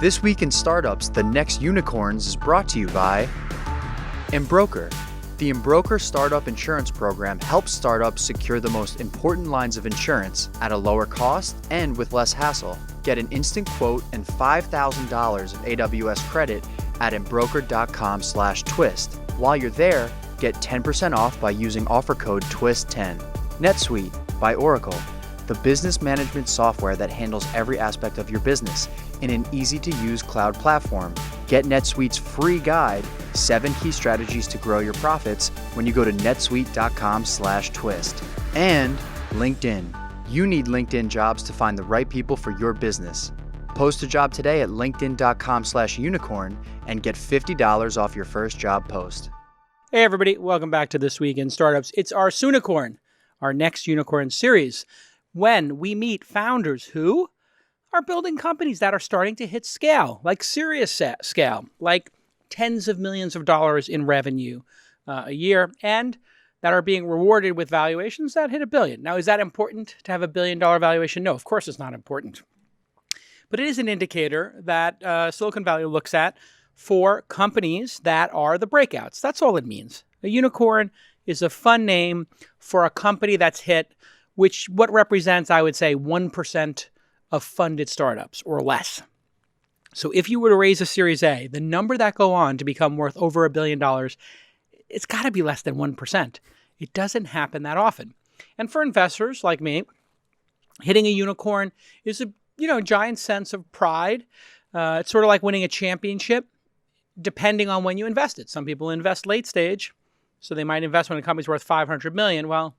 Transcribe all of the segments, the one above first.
This Week in Startups, The Next Unicorns is brought to you by Embroker. The Embroker Startup Insurance Program helps startups secure the most important lines of insurance at a lower cost and with less hassle. Get an instant quote and $5,000 of AWS credit at embroker.com/twist. While you're there, get 10% off by using offer code TWIST10. NetSuite by Oracle, the business management software that handles every aspect of your business in an easy-to-use cloud platform. Get NetSuite's free guide, 7 Key Strategies to Grow Your Profits, when you go to netsuite.com/twist. And LinkedIn. You need LinkedIn Jobs to find the right people for your business. Post a job today at linkedin.com/unicorn and get $50 off your first job post. Hey everybody, welcome back to This Week in Startups. It's our Soonicorn, our next unicorn series, when we meet founders who are building companies that are starting to hit scale, like serious scale, like tens of millions of dollars in revenue a year, and that are being rewarded with valuations that hit $1 billion. Now, is that important to have $1 billion valuation? No, of course it's not important. But it is an indicator that Silicon Valley looks at for companies that are the breakouts. That's all it means. A unicorn is a fun name for a company that's hit, what represents, I would say, 1% of funded startups or less. So if you were to raise a Series A, the number that go on to become worth over $1 billion, it's got to be less than 1%. It doesn't happen that often. And for investors like me, hitting a unicorn is a giant sense of pride. It's sort of like winning a championship, depending on when you invest it. Some people invest late stage, so they might invest when a company's worth $500 million. Well,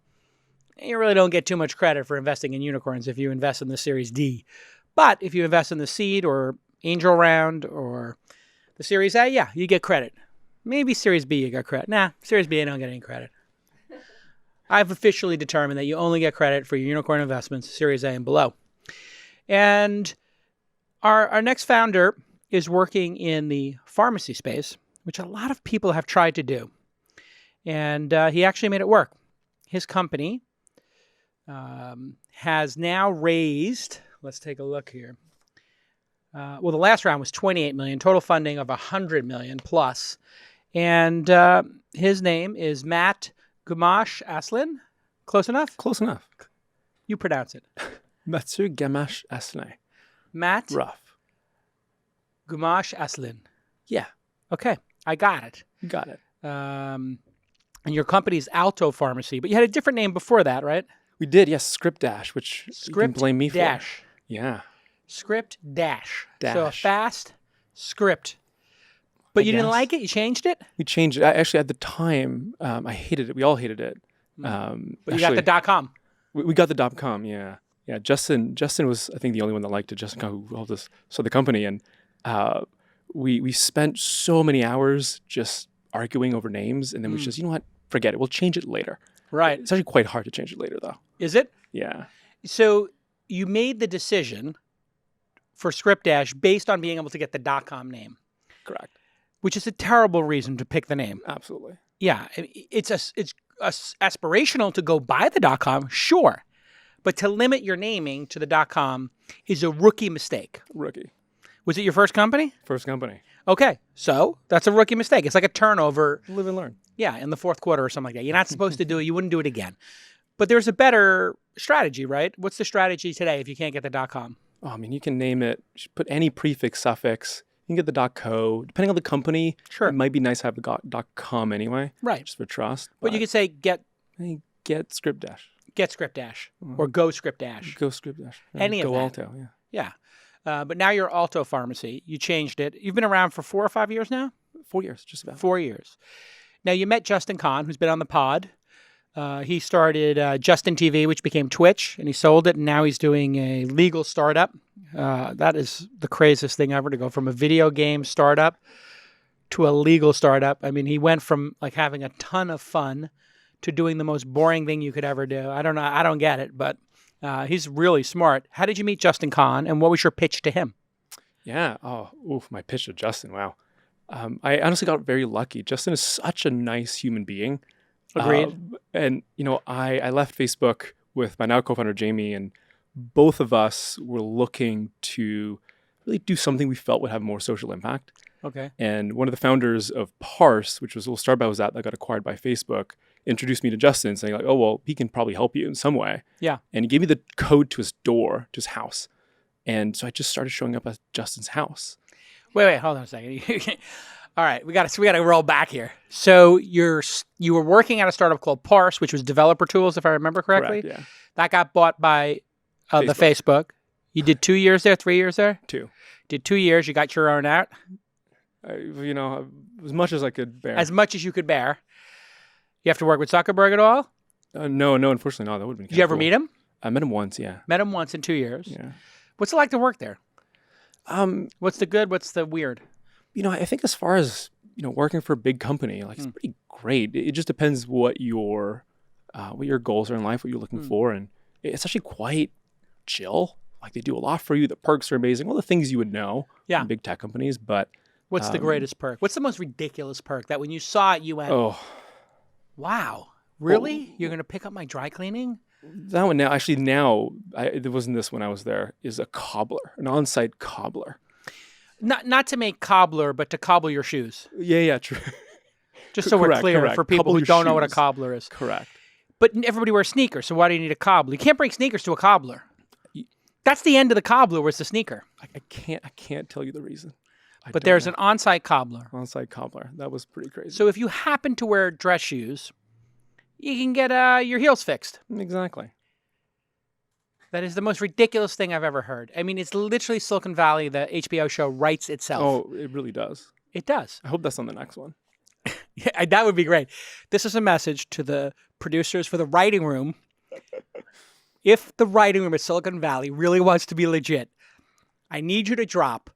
you really don't get too much credit for investing in unicorns if you invest in the Series D. But if you invest in the seed or angel round or the Series A, yeah, you get credit. Maybe Series B you get credit. Nah, Series B I don't get any credit. I've officially determined that you only get credit for your unicorn investments, Series A and below. And our next founder is working in the pharmacy space, which a lot of people have tried to do. And he actually made it work. His company has now raised, let's take a look here. The last round was $28 million, total funding of $100 million plus. And his name is Mattieu Gamache-Asselin. Close enough? Close enough. You pronounce it. Mattieu Gamache-Asselin. Mattieu Gamache-Asselin. Yeah. Okay, I got it. You got it. And your company's Alto Pharmacy, but you had a different name before that, right? We did, yes, ScriptDash, which you can blame me for. ScriptDash. Yeah. ScriptDash. Dash. So a fast script. But you didn't like it? You changed it? We changed it. Actually, at the time, I hated it. We all hated it. But you got the .com. We got the .com, yeah. Yeah, Justin was, I think, the only one that liked it. Justin, who helped us start the company. And we spent so many hours just arguing over names. And then we just, you know what? Forget it. We'll change it later. Right. It's actually quite hard to change it later, though. Is it? Yeah. So you made the decision for ScriptDash based on being able to get the .com name. Correct. Which is a terrible reason to pick the name. Absolutely. Yeah. It's aspirational to go buy the .com, sure. But to limit your naming to the .com is a rookie mistake. Rookie. Was it your first company? First company. Okay. So that's a rookie mistake. It's like a turnover. Live and learn. Yeah, in the fourth quarter or something like that. You're not supposed to do it. You wouldn't do it again. But there's a better strategy, right? What's the strategy today if you can't get the .com? Oh, I mean, you can name it. You should put any prefix, suffix. You can get the .co. Depending on the company, sure. It might be nice to have the .com anyway. Right. Just for trust. But you could say get ScriptDash. Get ScriptDash or go ScriptDash. Go ScriptDash. Any of that. Go Alto, yeah. Yeah. But now you're Alto Pharmacy. You changed it. You've been around for 4 or 5 years now? 4 years, just about. 4 years. Now, you met Justin Kan, who's been on the pod. He started Justin TV, which became Twitch, and he sold it, and now he's doing a legal startup. That is the craziest thing ever, to go from a video game startup to a legal startup. I mean, he went from like having a ton of fun to doing the most boring thing you could ever do. I don't know. I don't get it, but he's really smart. How did you meet Justin Kan, and what was your pitch to him? Yeah. Oh, my pitch to Justin. Wow. I honestly got very lucky. Justin is such a nice human being. Agreed. And, I left Facebook with my now co-founder, Jamie, and both of us were looking to really do something we felt would have more social impact. Okay. And one of the founders of Parse, which was a little startup I was at that got acquired by Facebook, introduced me to Justin, saying like, oh, well, he can probably help you in some way. Yeah. And he gave me the code to his door, to his house. And so I just started showing up at Justin's house. Wait, hold on a second. All right, we got to roll back here. So you were working at a startup called Parse, which was developer tools, if I remember correctly. Correct, yeah. That got bought by the Facebook. You did 2 years there, 3 years there? 2. Did 2 years. You got your own out? As much as I could bear. As much as you could bear. You have to work with Zuckerberg at all? No, unfortunately not. That would have been Did you ever meet him? I met him once, yeah. Met him once in 2 years. Yeah. What's it like to work there? What's the good? What's the weird? I think as far as, working for a big company, like it's pretty great. It just depends what your goals are in life, what you're looking for. And it's actually quite chill. Like they do a lot for you. The perks are amazing. All the things you would know in big tech companies. But what's the greatest perk? What's the most ridiculous perk that when you saw it, you went, wow, really? You're going to pick up my dry cleaning? That one it wasn't this when I was there, is a cobbler, an on-site cobbler. Not to make cobbler, but to cobble your shoes. Yeah, true. Just so we're clear for people Cobble who your don't know what a shoes. cobbler is. Correct. But everybody wears sneakers, so why do you need a cobbler? You can't bring sneakers to a cobbler. That's the end of the cobbler was the sneaker. I can't tell you the reason. But there's an on-site cobbler. On-site cobbler. That was pretty crazy. So if you happen to wear dress shoes, you can get your heels fixed. Exactly. That is the most ridiculous thing I've ever heard. I mean, it's literally Silicon Valley. The HBO show writes itself. Oh, it really does. It does. I hope that's on the next one. Yeah, that would be great. This is a message to the producers for the writing room. If the writing room at Silicon Valley really wants to be legit, I need you to drop,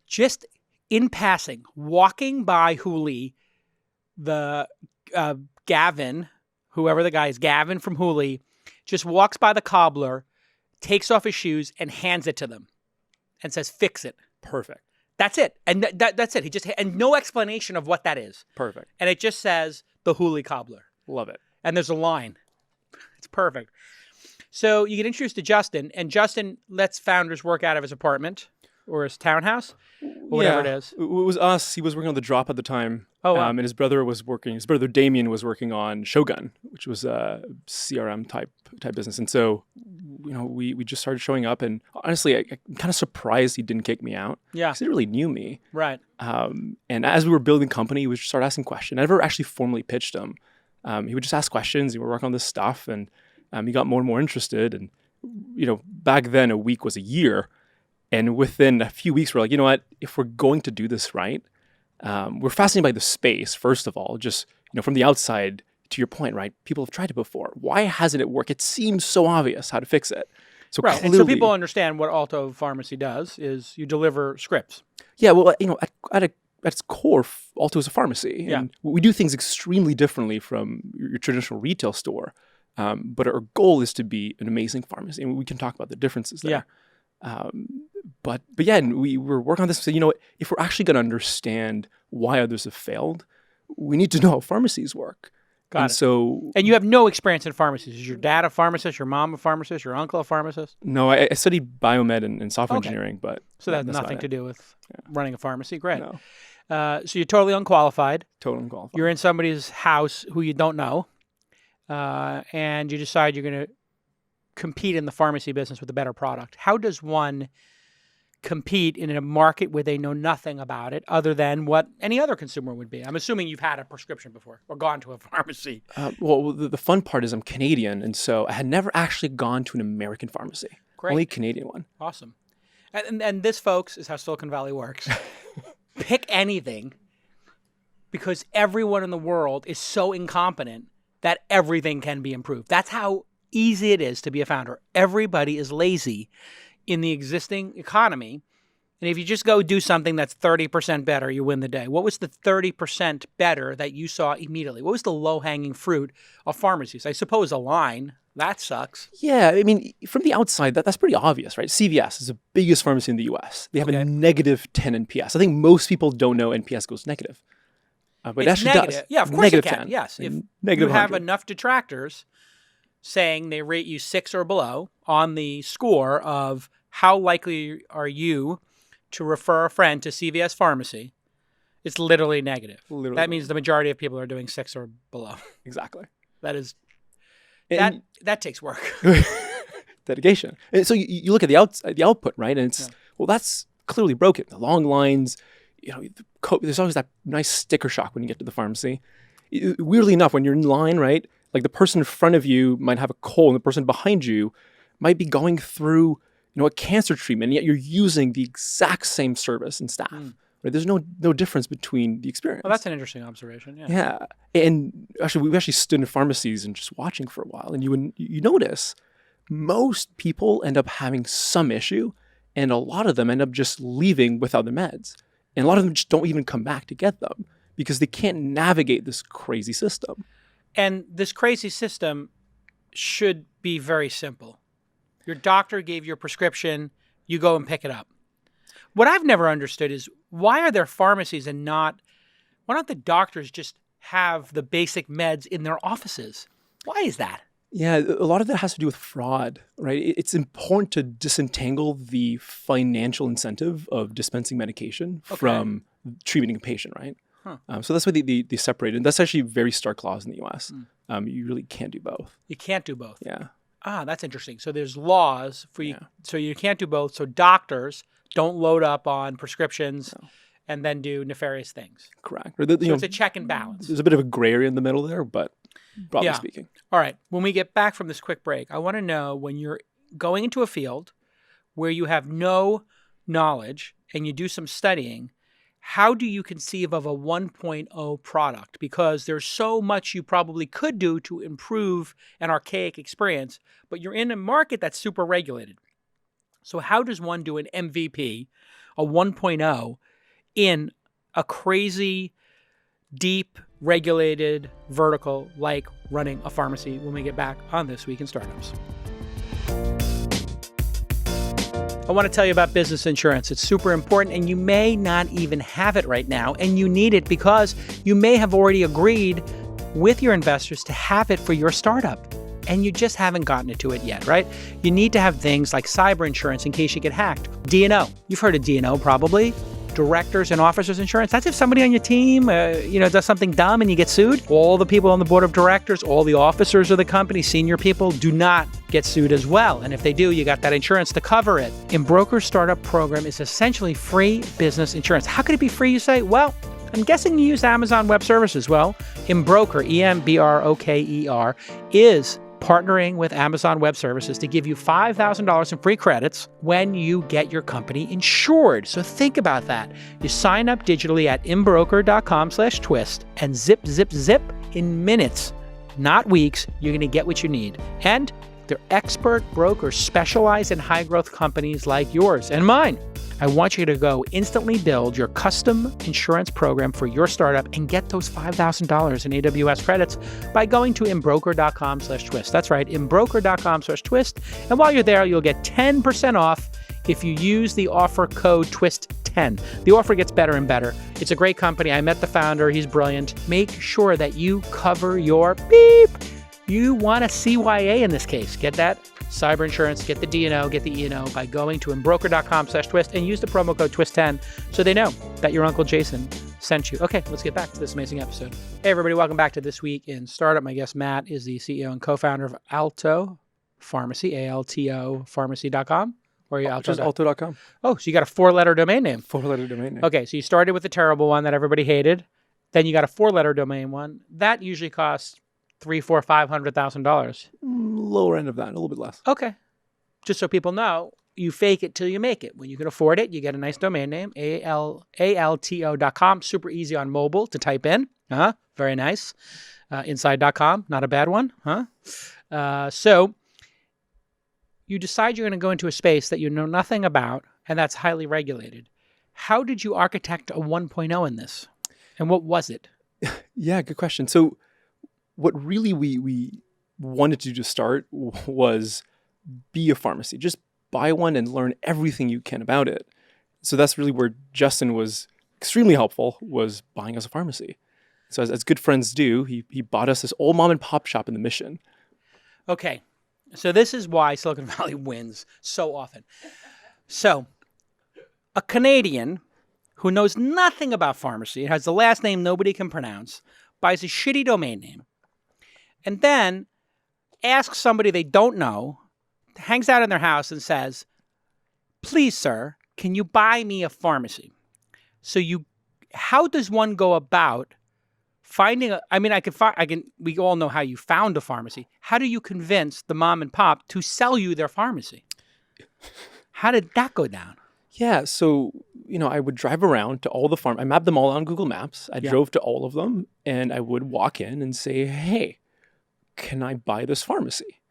just in passing, walking by Hooli, the Gavin, whoever the guy is, Gavin from Hooli, just walks by the cobbler, takes off his shoes, and hands it to them and says, fix it. Perfect. That's it. And that's it. And no explanation of what that is. Perfect. And it just says, the Hooli cobbler. Love it. And there's a line. It's perfect. So you get introduced to Justin, and Justin lets founders work out of his apartment or his townhouse, or whatever it is. It was us. He was working on The Drop at the time. Oh, wow. And his brother Damien was working on Shogun, which was a CRM type business. And so, we just started showing up. And honestly, I'm kind of surprised he didn't kick me out. Yeah. Because he really knew me. Right. And as we were building the company, he would start asking questions. I never actually formally pitched him. He would just ask questions. We were working on this stuff. And he got more and more interested. And, back then a week was a year. And within a few weeks, we're like, you know what? If we're going to do this right, we're fascinated by the space, first of all. Just, from the outside, to your point, right? People have tried it before. Why hasn't it worked? It seems so obvious how to fix it. So right. Clearly, and so people understand what Alto Pharmacy does is you deliver scripts. Yeah, well, at its core, Alto is a pharmacy. Yeah. And we do things extremely differently from your traditional retail store. But our goal is to be an amazing pharmacy. And we can talk about the differences there. Yeah. But yeah, and we were working on this. So, if we're actually going to understand why others have failed, we need to know how pharmacies work. Got it. So, and you have no experience in pharmacies. Is your dad a pharmacist? Your mom a pharmacist? Your uncle a pharmacist? No, I studied biomed and software engineering, but so that has nothing to do with running a pharmacy. Great. No. So you're totally unqualified. Totally unqualified. You're in somebody's house who you don't know, and you decide you're going to compete in the pharmacy business with a better product. How does one compete in a market where they know nothing about it other than what any other consumer would be? I'm assuming you've had a prescription before or gone to a pharmacy. Well, the fun part is I'm Canadian, and so I had never actually gone to an American pharmacy. Great. Only a Canadian one. Awesome. And this, folks, is how Silicon Valley works. Pick anything because everyone in the world is so incompetent that everything can be improved. That's how easy it is to be a founder. Everybody is lazy in the existing economy. And if you just go do something that's 30% better, you win the day. What was the 30% better that you saw immediately? What was the low-hanging fruit of pharmacies? I suppose a line. That sucks. Yeah, I mean, from the outside, that's pretty obvious, right? CVS is the biggest pharmacy in the U.S. They have a negative 10 NPS. I think most people don't know NPS goes negative. But it actually negative. does. Yeah, of course negative it can. 10. Yes, if negative you have 100. enough detractors saying they rate you 6 or below on the score of how likely are you to refer a friend to CVS Pharmacy? It's literally negative. Literally. That means the majority of people are doing 6 or below. Exactly. That is And that takes work. dedication. And so you look at the output, right? And it's well, that's clearly broken. The long lines, there's always that nice sticker shock when you get to the pharmacy. Weirdly enough, when you're in line, right, like the person in front of you might have a cold, and the person behind you might be going through, a cancer treatment, and yet you're using the exact same service and staff. Right? There's no difference between the experience. Well, that's an interesting observation. Yeah. Yeah, and actually, we actually stood in pharmacies and just watching for a while, and you notice most people end up having some issue, and a lot of them end up just leaving without their meds, and a lot of them just don't even come back to get them because they can't navigate this crazy system. And this crazy system should be very simple. Your doctor gave you a prescription, you go and pick it up. What I've never understood is why are there pharmacies and why don't the doctors just have the basic meds in their offices? Why is that? Yeah, a lot of that has to do with fraud, right? It's important to disentangle the financial incentive of dispensing medication from treating a patient, right? Huh. So that's why they separate. And that's actually a very stark laws in the U.S. You really can't do both. You can't do both. Yeah. Ah, that's interesting. So there's laws for you. So you can't do both. So doctors don't load up on prescriptions and then do nefarious things. Correct. So it's a check and balance. There's a bit of a gray area in the middle there, but broadly speaking. All right. When we get back from this quick break, I want to know when you're going into a field where you have no knowledge and you do some studying, how do you conceive of a 1.0 product? Because there's so much you probably could do to improve an archaic experience, but you're in a market that's super regulated. So how does one do an MVP, a 1.0, in a crazy, deep, regulated vertical like running a pharmacy when we get back on This Week in Startups? I want to tell you about business insurance. It's super important, and you may not even have it right now, and you need it because you may have already agreed with your investors to have it for your startup, and you just haven't gotten to it yet, right? You need to have things like cyber insurance in case you get hacked. D&O. You've heard of D&O probably. Directors and officers insurance. That's if somebody on your team, does something dumb and you get sued. All the people on the board of directors, all the officers of the company, senior people, do not get sued as well. And if they do, you got that insurance to cover it. Embroker's startup program is essentially free business insurance. How could it be free, you say? Well, I'm guessing you use Amazon Web Services. Well, Embroker, E-M-B-R-O-K-E-R, is partnering with Amazon Web Services to give you $5,000 in free credits when you get your company insured. So think about that. You sign up digitally at embroker.com/twist and zip in minutes, not weeks. You're going to get what you need. And they're expert brokers specialized in high growth companies like yours and mine. I want you to go instantly build your custom insurance program for your startup and get those $5,000 in AWS credits by going to embroker.com/twist. That's right, embroker.com/twist. And while you're there, you'll get 10% off if you use the offer code TWIST10. The offer gets better and better. It's a great company. I met the founder. He's brilliant. Make sure that you cover your beep. You want a CYA in this case. Get that? Cyber insurance, get the D&O, get the E&O by going to embroker.com/twist and use the promo code TWIST10 so they know that your Uncle Jason sent you. Okay, let's get back to this amazing episode. Hey, everybody, welcome back to This Week in Startup. My guest, Matt, is the CEO and co-founder of Alto Pharmacy, ALTO pharmacy.com. Or are you Alto? Just alto.com. Oh, so you got a 4-letter domain name. 4-letter domain name. Okay, so you started with the terrible one that everybody hated. Then you got a 4-letter domain one. That usually costs $300,000-$500,000. Lower end of that, a little bit less. Okay. Just so people know, you fake it till you make it. When you can afford it, you get a nice domain name, alto.com. Super easy on mobile to type in. Very nice. Inside.com, not a bad one. So you decide you're going to go into a space that you know nothing about, and that's highly regulated. How did you architect a 1.0 in this? And what was it? Yeah, good question. So what really we wanted to do to start was be a pharmacy. Just buy one and learn everything you can about it. So that's really where Justin was extremely helpful, was buying us a pharmacy. So as good friends do, he bought us this old mom and pop shop in the Mission. Okay. So this is why Silicon Valley wins so often. So, a Canadian who knows nothing about pharmacy, has the last name nobody can pronounce, buys a shitty domain name, and then asks somebody they don't know, hangs out in their house and says, please, sir, can you buy me a pharmacy? How does one go about finding we all know how you found a pharmacy. How do you convince the mom and pop to sell you their pharmacy? How did that go down? Yeah, so, I would drive around to all the I mapped them all on Google Maps. I drove to all of them, and I would walk in and say, hey, can I buy this pharmacy?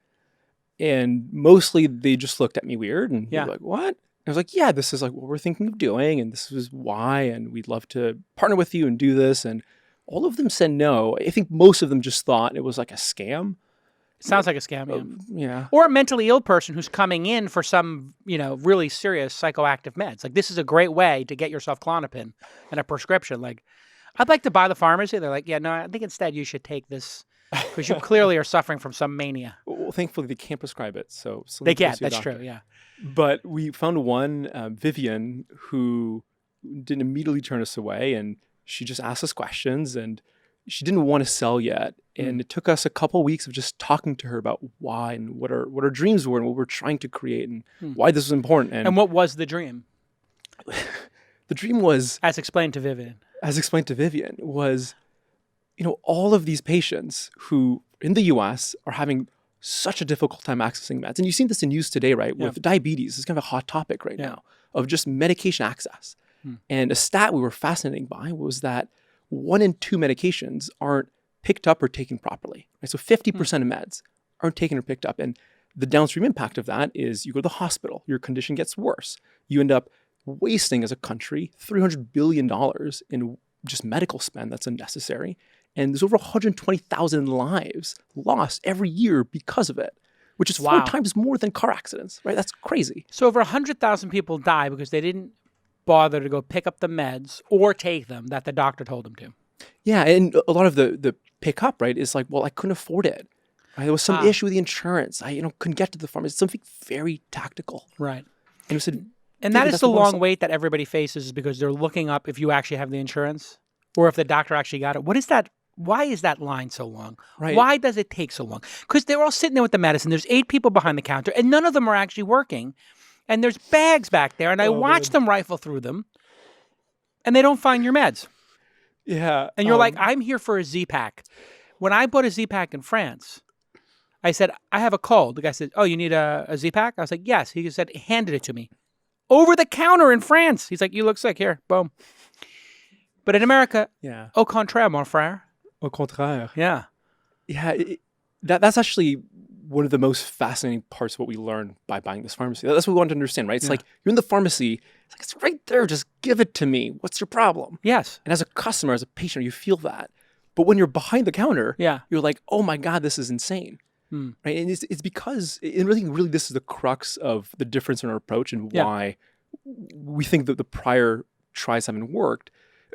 And mostly they just looked at me weird and were like, what? I was like, yeah, this is like what we're thinking of doing, and this is why, and we'd love to partner with you and do this. And all of them said no. I think most of them just thought it was like a scam. It sounds like a scam, yeah. Or a mentally ill person who's coming in for some, really serious psychoactive meds. Like, this is a great way to get yourself Klonopin and a prescription. Like, I'd like to buy the pharmacy. They're like, yeah, no, I think instead you should take this because you clearly are suffering from some mania. Well, thankfully they can't prescribe it. So they can't. That's true, yeah. But we found one, Vivian, who didn't immediately turn us away, and she just asked us questions, and she didn't want to sell yet. And it took us a couple of weeks of just talking to her about why and what our dreams were and what we're trying to create and why this was important. And what was the dream? The dream was, as explained to Vivian, was, all of these patients who in the US are having such a difficult time accessing meds. And you've seen this in news today, right? With diabetes, it's kind of a hot topic right now of just medication access. And a stat we were fascinated by was that 1 in 2 medications aren't picked up or taken properly. Right? So 50% of meds aren't taken or picked up. And the downstream impact of that is you go to the hospital, your condition gets worse. You end up wasting as a country $300 billion in just medical spend that's unnecessary. And there's over 120,000 lives lost every year because of it, which is 4 times more than car accidents, right? That's crazy. So over 100,000 people die because they didn't bother to go pick up the meds or take them that the doctor told them to. Yeah, and a lot of the pick up, right, is like, well, I couldn't afford it. Right? There was some issue with the insurance. I couldn't get to the pharmacy. It's something very tactical. Right. And it said, and that is the long wait that everybody faces is because they're looking up if you actually have the insurance or if the doctor actually got it. What is that? Why is that line so long? Right. Why does it take so long? Because they're all sitting there with the medicine. There's 8 people behind the counter, and none of them are actually working. And there's bags back there, and I watch them rifle through them, and they don't find your meds. Yeah. And you're like, I'm here for a Z-Pack. When I bought a Z-Pack in France, I said, I have a cold. The guy said, oh, you need a Z-Pack? I was like, yes. He said, handed it to me. Over the counter in France. He's like, you look sick. Here, boom. But in America, au contraire, mon frère. Au contraire. Yeah. Yeah, that's actually one of the most fascinating parts of what we learned by buying this pharmacy. That's what we want to understand, right? It's like, you're in the pharmacy. It's right there. Just give it to me. What's your problem? Yes. And as a customer, as a patient, you feel that. But when you're behind the counter, you're like, oh my God, this is insane. Right? And it's because, and really this is the crux of the difference in our approach and why we think that the prior tries haven't worked.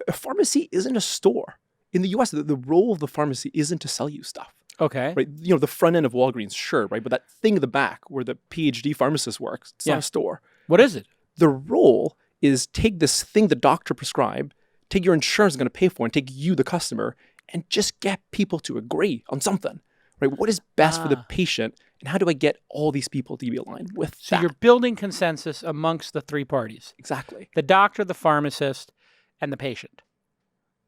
A pharmacy isn't a store. In the US, the role of the pharmacy isn't to sell you stuff. Okay. Right? The front end of Walgreens, sure, right? But that thing in the back where the PhD pharmacist works, it's not a store. What is it? The role is take this thing the doctor prescribed, take your insurance is going to pay for, and take you, the customer, and just get people to agree on something. Right? What is best for the patient, and how do I get all these people to be aligned with that? So you're building consensus amongst the 3 parties. Exactly. The doctor, the pharmacist, and the patient.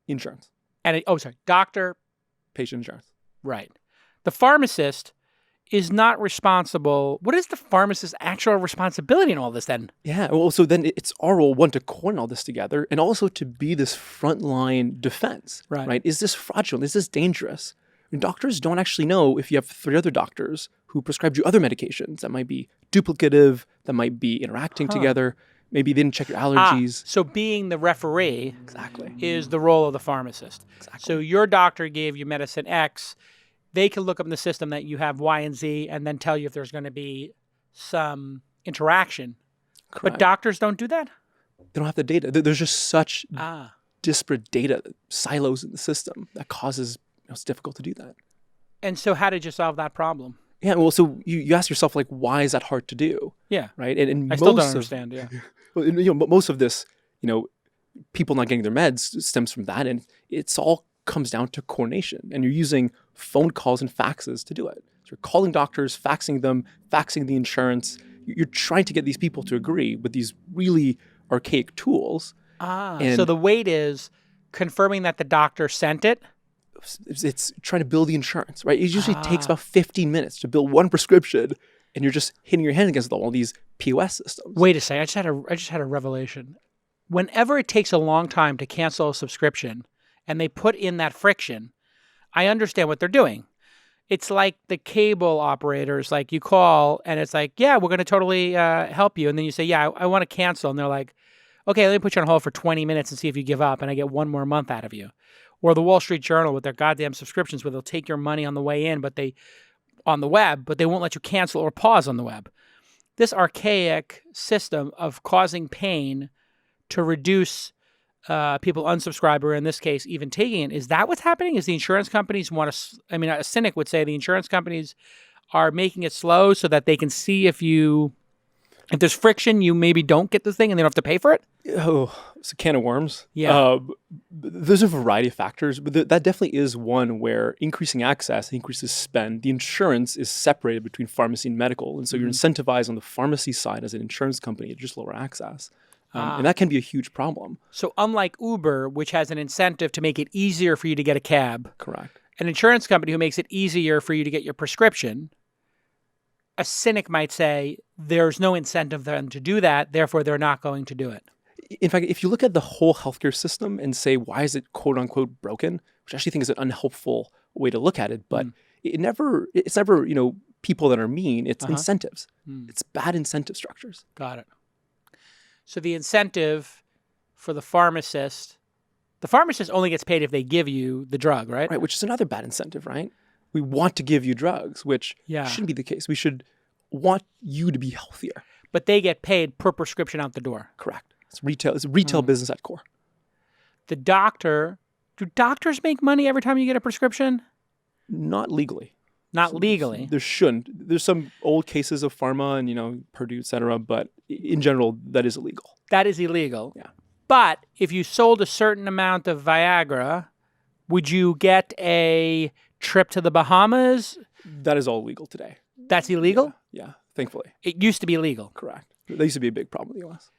Insurance. And doctor, patient insurance. Right. The pharmacist is not responsible. What is the pharmacist's actual responsibility in all this then? Yeah. Well, so then it's our role, one, to coordinate all this together and also to be this frontline defense. Right. Is this fraudulent? Is this dangerous? And doctors don't actually know if you have 3 other doctors who prescribed you other medications that might be duplicative, that might be interacting together. Maybe they didn't check your allergies. So being the referee exactly is the role of the pharmacist. Exactly. So your doctor gave you medicine X. They can look up in the system that you have Y and Z and then tell you if there's going to be some interaction. Correct. But doctors don't do that? They don't have the data. There's just such disparate data silos in the system that causes it's difficult to do that. And so how did you solve that problem? Yeah, well, so you ask yourself, like, why is that hard to do? Yeah. Right? And I still most don't of- understand. Yeah. Well, most of this, people not getting their meds stems from that, and it's all comes down to coordination. And you're using phone calls and faxes to do it. So you're calling doctors, faxing them, faxing the insurance. You're trying to get these people to agree with these really archaic tools. So And the wait is confirming that the doctor sent it. it's trying to bill the insurance, right? It usually takes about 15 minutes to bill one prescription, and you're just hitting your hand against all these POS systems. Wait a second. I just had a revelation. Whenever it takes a long time to cancel a subscription and they put in that friction, I understand what they're doing. It's like the cable operators, like you call and it's like, yeah, we're going to totally help you. And then you say, yeah, I want to cancel. And they're like, okay, let me put you on hold for 20 minutes and see if you give up. And I get one more month out of you. Or the Wall Street Journal with their goddamn subscriptions where they'll take your money on the way in, on the web, but they won't let you cancel or pause on the web. This archaic system of causing pain to reduce people unsubscribe, or in this case, even taking it, is that what's happening? Is the insurance companies a cynic would say the insurance companies are making it slow so that they can see if there's friction, you maybe don't get the thing and they don't have to pay for it? Oh, it's a can of worms. Yeah. There's a variety of factors, but that definitely is one where increasing access increases spend. The insurance is separated between pharmacy and medical. And so you're incentivized on the pharmacy side as an insurance company to just lower access. And that can be a huge problem. So unlike Uber, which has an incentive to make it easier for you to get a cab, Correct. an insurance company who makes it easier for you to get your prescription, a cynic might say there's no incentive for them to do that, therefore they're not going to do it. In fact, if you look at the whole healthcare system and say, why is it quote unquote broken, which I actually think is an unhelpful way to look at it, but it's never, people that are mean, it's incentives. It's bad incentive structures. Got it. So the incentive for the pharmacist only gets paid if they give you the drug, right? Right, which is another bad incentive, right? We want to give you drugs, which shouldn't be the case. We should want you to be healthier. But they get paid per prescription out the door. Correct. It's retail. It's a retail business at core. Do doctors make money every time you get a prescription? Not legally. Not legally. There shouldn't. There's some old cases of pharma and, Purdue, et cetera, but in general, that is illegal. That is illegal. Yeah. But if you sold a certain amount of Viagra, would you get a trip to the Bahamas? That is all legal today. That's illegal? Yeah, thankfully. It used to be illegal. Correct. That used to be a big problem in the U.S.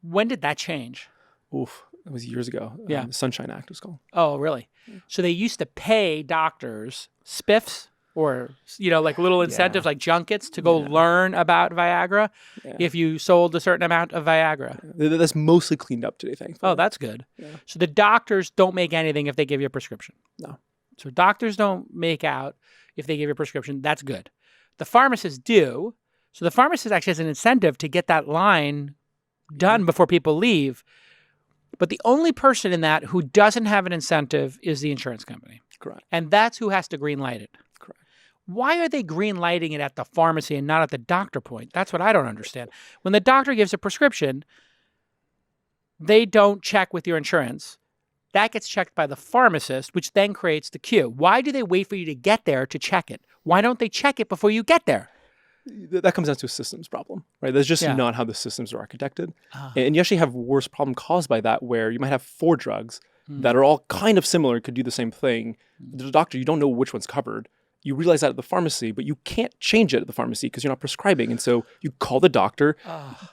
When did that change? Oof, that was years ago. Yeah. The Sunshine Act was called. Oh, really? So they used to pay doctors spiffs or, like little incentives like junkets to go learn about Viagra if you sold a certain amount of Viagra. Yeah. That's mostly cleaned up today, thankfully. Oh, that's good. Yeah. So the doctors don't make anything if they give you a prescription. No. So doctors don't make out if they give you a prescription. That's good. The pharmacists do. So the pharmacist actually has an incentive to get that line done before people leave. But the only person in that who doesn't have an incentive is the insurance company. Correct. And that's who has to green light it. Correct. Why are they green lighting it at the pharmacy and not at the doctor point? That's what I don't understand. When the doctor gives a prescription, they don't check with your insurance. That gets checked by the pharmacist, which then creates the queue. Why do they wait for you to get there to check it? Why don't they check it before you get there? That comes down to a systems problem, right? That's just not how the systems are architected. And you actually have worse problem caused by that, where you might have 4 drugs that are all kind of similar, could do the same thing. The doctor, you don't know which one's covered. You realize that at the pharmacy, but you can't change it at the pharmacy because you're not prescribing. And so you call the doctor,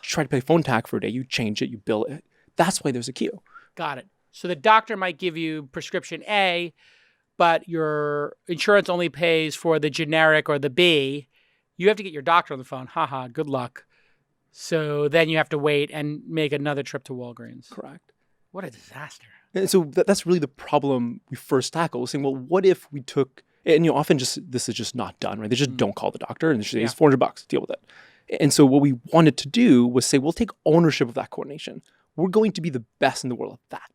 try to pay phone tag for a day, you change it, you bill it. That's why there's a queue. Got it. So the doctor might give you prescription A, but your insurance only pays for the generic or the B. You have to get your doctor on the phone. Haha, good luck. So then you have to wait and make another trip to Walgreens. Correct. What a disaster. And so that's really the problem we first tackled. We're saying, well, what if we took, and often this is just not done, right? They just don't call the doctor and they say, it's $400, deal with it. And so what we wanted to do was say, we'll take ownership of that coordination. We're going to be the best in the world at that.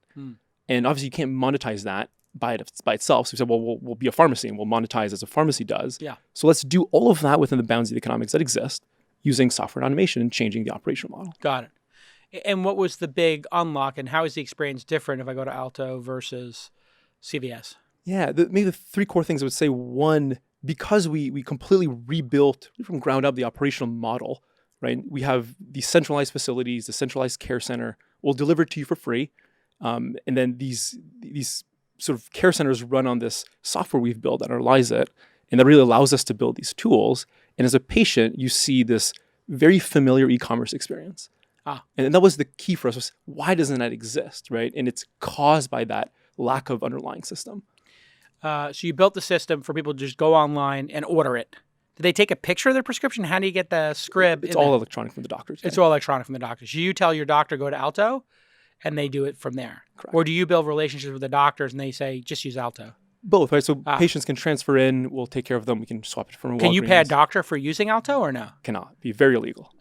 And obviously you can't monetize that by itself. So we said, well, we'll be a pharmacy and we'll monetize as a pharmacy does. Yeah. So let's do all of that within the bounds of the economics that exist using software and automation and changing the operational model. Got it. And what was the big unlock and how is the experience different if I go to Alto versus CVS? Yeah, maybe the 3 core things I would say. One, because we completely rebuilt from ground up the operational model, right? We have the centralized facilities, the centralized care center. We'll deliver it to you for free. And then these sort of care centers run on this software we've built that underlies it. And that really allows us to build these tools. And as a patient, you see this very familiar e-commerce experience. And that was the key for us, was why doesn't that exist, right? And it's caused by that lack of underlying system. So you built the system for people to just go online and order it. Do they take a picture of their prescription? How do you get the script? It's all electronic from the doctors. It's all electronic from the doctors. So you tell your doctor, go to Alto, and they do it from there. Correct. Or do you build relationships with the doctors and they say, just use Alto? Both, right? So patients can transfer in, we'll take care of them, we can swap it from Can you pay a doctor for using Alto or no? Cannot. Be very illegal.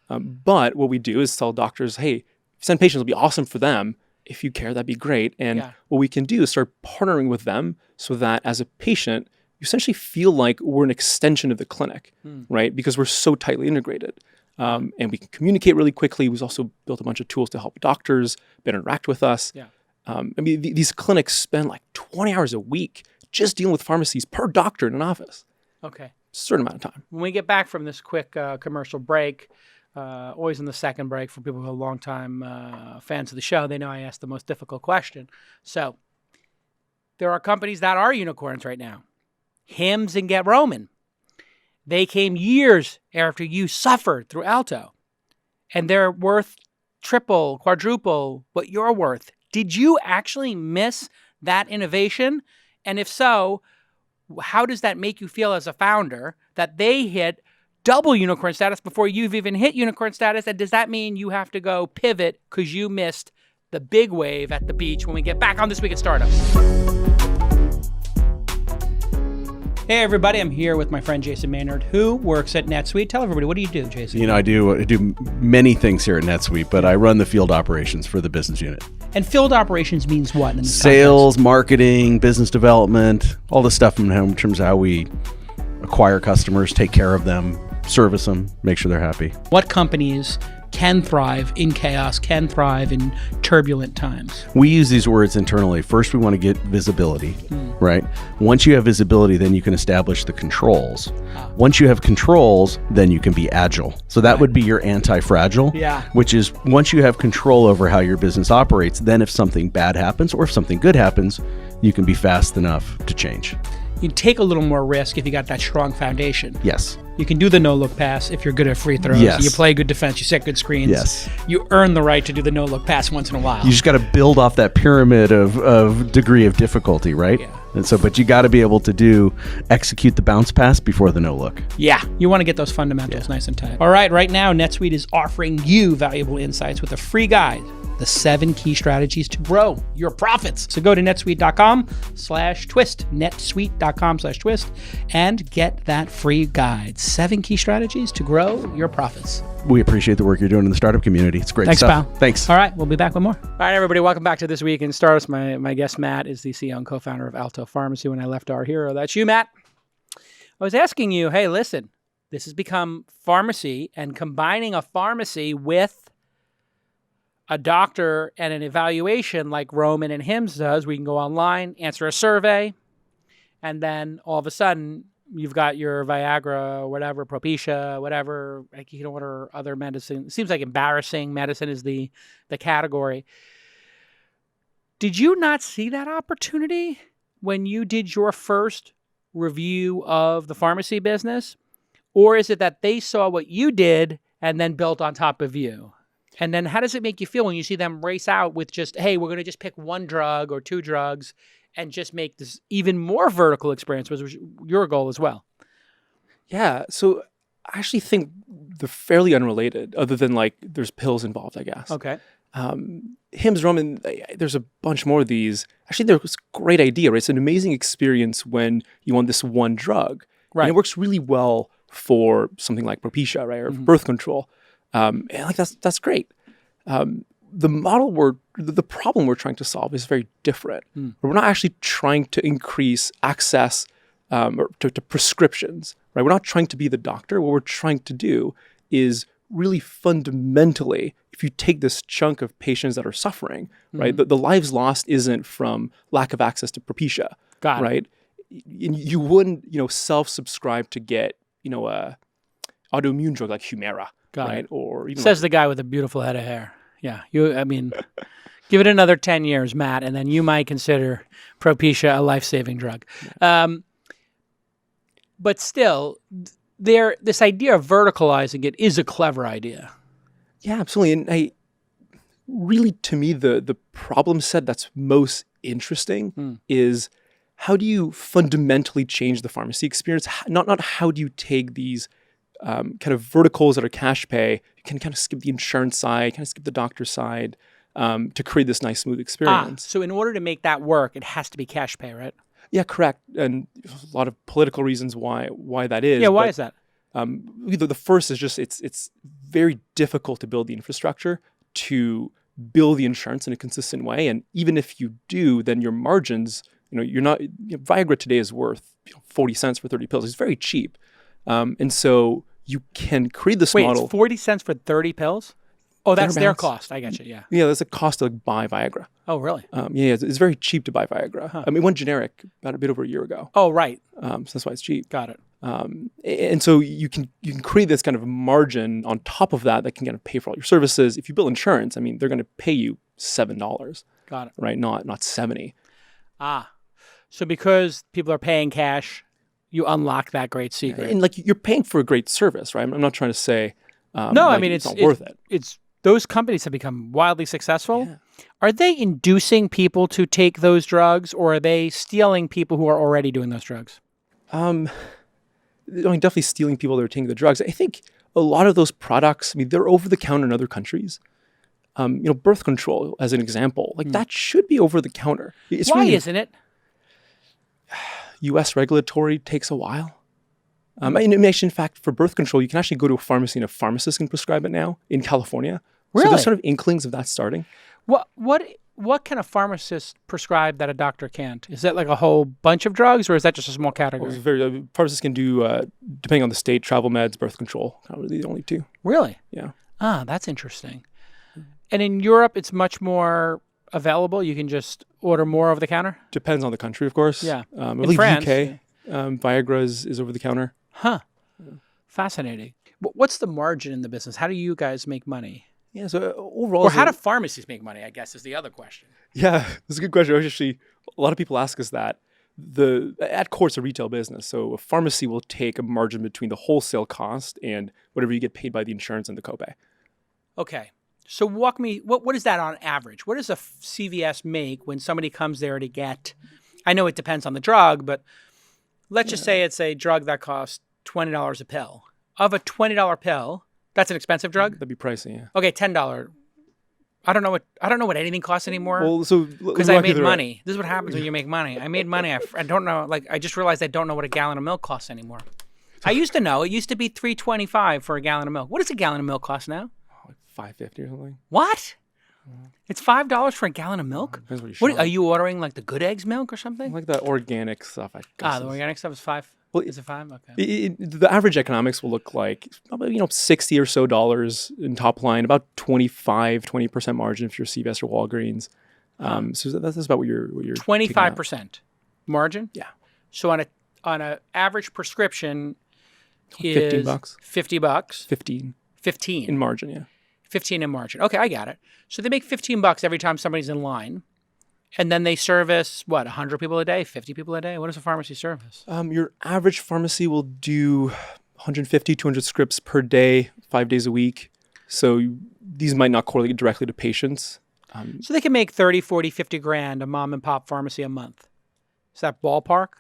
But what we do is tell doctors, hey, send patients, it'll be awesome for them. If you care, that'd be great. And what we can do is start partnering with them so that as a patient, you essentially feel like we're an extension of the clinic, right? Because we're so tightly integrated. And we can communicate really quickly. We've also built a bunch of tools to help doctors better interact with us. I mean, these clinics spend like 20 hours a week just dealing with pharmacies per doctor in an office. Okay. Certain amount of time. When we get back from this quick commercial break, always in the second break for people who are longtime fans of the show, they know I ask the most difficult question. So there are companies that are unicorns right now. Hims and Get Roman. They came years after you suffered through Alto, and they're worth triple, quadruple what you're worth. Did you actually miss that innovation? And if so, how does that make you feel as a founder that they hit double unicorn status before you've even hit unicorn status? And does that mean you have to go pivot because you missed the big wave at the beach when we get back on This Week in Startups? Hey, everybody. I'm here with my friend Jason Maynard, who works at NetSuite. Tell everybody, what do you do, Jason? You know, I do many things here at NetSuite, but I run the field operations for the business unit. And field operations means what in this Sales, marketing, business development, all the stuff in terms of how we acquire customers, take care of them, service them, make sure they're happy. What companies can thrive in chaos, can thrive in turbulent times? We use these words internally. First, we want to get visibility, right? Once you have visibility, then you can establish the controls. Once you have controls, then you can be agile. So that would be your anti-fragile, which is once you have control over how your business operates, then if something bad happens or if something good happens, you can be fast enough to change. You take a little more risk if you got that strong foundation. Yes. You can do the no-look pass if you're good at free throws. Yes. You play good defense. You set good screens. Yes. You earn the right to do the no-look pass once in a while. You just got to build off that pyramid of degree of difficulty, right? Yeah. And so, but you got to be able to execute the bounce pass before the no look. Yeah. You want to get those fundamentals nice and tight. All right. Right now, NetSuite is offering you valuable insights with a free guide, the 7 key strategies to grow your profits. So go to netsuite.com/twist, netsuite.com/twist, and get that free guide. 7 key strategies to grow your profits. We appreciate the work you're doing in the startup community. It's great stuff. Thanks, pal. Thanks. All right, we'll be back with more. All right, everybody, welcome back to This Week in Startups. My guest, Matt, is the CEO and co-founder of Alto Pharmacy. When I left our hero, that's you, Matt. I was asking you, hey, listen, this has become pharmacy, and combining a pharmacy with a doctor and an evaluation like Roman and Hims does, we can go online, answer a survey, and then all of a sudden you've got your Viagra, whatever, Propecia, whatever. Like you can order other medicine. It seems like embarrassing medicine is the category. Did you not see that opportunity when you did your first review of the pharmacy business? Or is it that they saw what you did and then built on top of you? And then how does it make you feel when you see them race out with just, hey, we're going to just pick one drug or 2 drugs and just make this even more vertical experience, which was your goal as well? Yeah. So I actually think they're fairly unrelated, other than like there's pills involved, I guess. Okay. Hims, Roman, there's a bunch more of these. Actually, there's a great idea, right? It's an amazing experience when you want this one drug. Right. And it works really well for something like Propecia, right? Or birth control. And like that's great. The problem we're trying to solve is very different. We're not actually trying to increase access or to prescriptions, right? We're not trying to be the doctor. What we're trying to do is really fundamentally, if you take this chunk of patients that are suffering, right? The lives lost isn't from lack of access to Propecia, right? you wouldn't, self-subscribe to get, a autoimmune drug like Humira, Got right? it. Or even Says the guy with a beautiful head of hair. Yeah. Give it another 10 years, Matt, and then you might consider Propecia a life-saving drug. But still, this idea of verticalizing it is a clever idea. Yeah, absolutely. And really, to me, the problem set that's most interesting is how do you fundamentally change the pharmacy experience? Not how do you take these kind of verticals that are cash pay, you can kind of skip the insurance side, kind of skip the doctor side to create this nice, smooth experience. So in order to make that work, it has to be cash pay, right? Yeah, correct. And a lot of political reasons why that is. Yeah, why is that? The first is just it's very difficult to build the infrastructure to bill the insurance in a consistent way. And even if you do, then your margins, you're not, Viagra today is worth 40 cents for 30 pills. It's very cheap. And so you can create this model. It's 40 cents for 30 pills? Oh, that's their Thereabouts. cost. I got you, yeah. Yeah, that's the cost to buy Viagra. Oh, really? Yeah, it's very cheap to buy Viagra. Huh. I mean, it went generic about a bit over a year ago. Oh, right. So that's why it's cheap. Got it. And so you can create this kind of margin on top of that can kind of pay for all your services. If you bill insurance, I mean, they're going to pay you $7. Got it. Right? Not 70. So because people are paying cash, you unlock that great secret. And you're paying for a great service, right? I'm not trying to say no, I mean it's not worth it. It's those companies have become wildly successful. Yeah. Are they inducing people to take those drugs, or are they stealing people who are already doing those drugs? Definitely stealing people that are taking the drugs. I think a lot of those products, I mean, they're over the counter in other countries. Birth control, as an example, that should be over the counter. Why isn't it? U.S. regulatory takes a while. In fact, for birth control, you can actually go to a pharmacy and a pharmacist can prescribe it now in California. Really? So there's sort of inklings of that starting. What can a pharmacist prescribe that a doctor can't? Is that like a whole bunch of drugs, or is that just a small category? Pharmacists can do, depending on the state, travel meds, birth control. Not really the only two. Really? Yeah. That's interesting. And in Europe, it's much more available. You can just order more over the counter? Depends on the country, of course. Yeah. I believe France, UK, Viagra is over the counter. Huh. Fascinating. What's the margin in the business? How do you guys make money? Yeah, so overall... Or how do pharmacies make money, I guess, is the other question. Yeah, that's a good question. Actually, a lot of people ask us that. At core, it's a retail business. So a pharmacy will take a margin between the wholesale cost and whatever you get paid by the insurance and the copay. Okay. So walk me, what is that on average? What does a CVS make when somebody comes there to get, I know it depends on the drug, but let's just say it's a drug that costs $20 a pill. Of a $20 pill, that's an expensive drug? That'd be pricey, yeah. Okay, $10. I don't know what anything costs anymore. Well, so because I made money. This is what happens when you make money. I made money. I don't know. I just realized I don't know what a gallon of milk costs anymore. I used to know. It used to be $3.25 for a gallon of milk. What does a gallon of milk cost now? Like $5.50 or something. What? It's $5 for a gallon of milk? What are you ordering? Like the Good Eggs milk or something? Like the organic stuff. I guess the organic stuff is $5. Well, is it $5? Okay. The average economics will look like about, $60 or so dollars in top line, about 20% margin if you're CVS or Walgreens. So that's about what you're 25% margin. Yeah. So on a average prescription is $15. $50. 15 in margin. Yeah. 15 in margin. Okay, I got it. So they make $15 every time somebody's in line. And then they service, 100 people a day, 50 people a day? What does a pharmacy service? Your average pharmacy will do 150, 200 scripts per day, 5 days a week. So these might not correlate directly to patients. So they can make 30, 40, 50 grand a mom and pop pharmacy a month. Is that ballpark?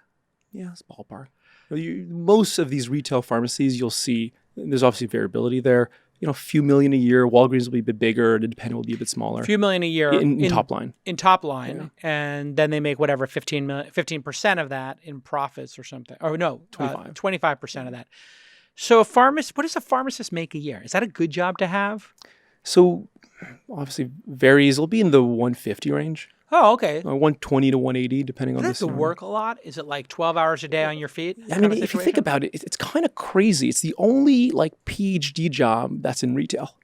Yeah, it's ballpark. Most of these retail pharmacies, you'll see, there's obviously variability there. A few million a year. Walgreens will be a bit bigger. The Independent will be a bit smaller. A few million a year in top line. In top line, yeah. And then they make whatever 15% of that in profits or something. Or no, 25% of that. So what does a pharmacist make a year? Is that a good job to have? So obviously varies. It'll be in the 150 range. Oh, okay. 120 to 180, depending on the. Does it work a lot? Is it like 12 hours a day on your feet? I mean, if you think about it, it's kind of crazy. It's the only PhD job that's in retail.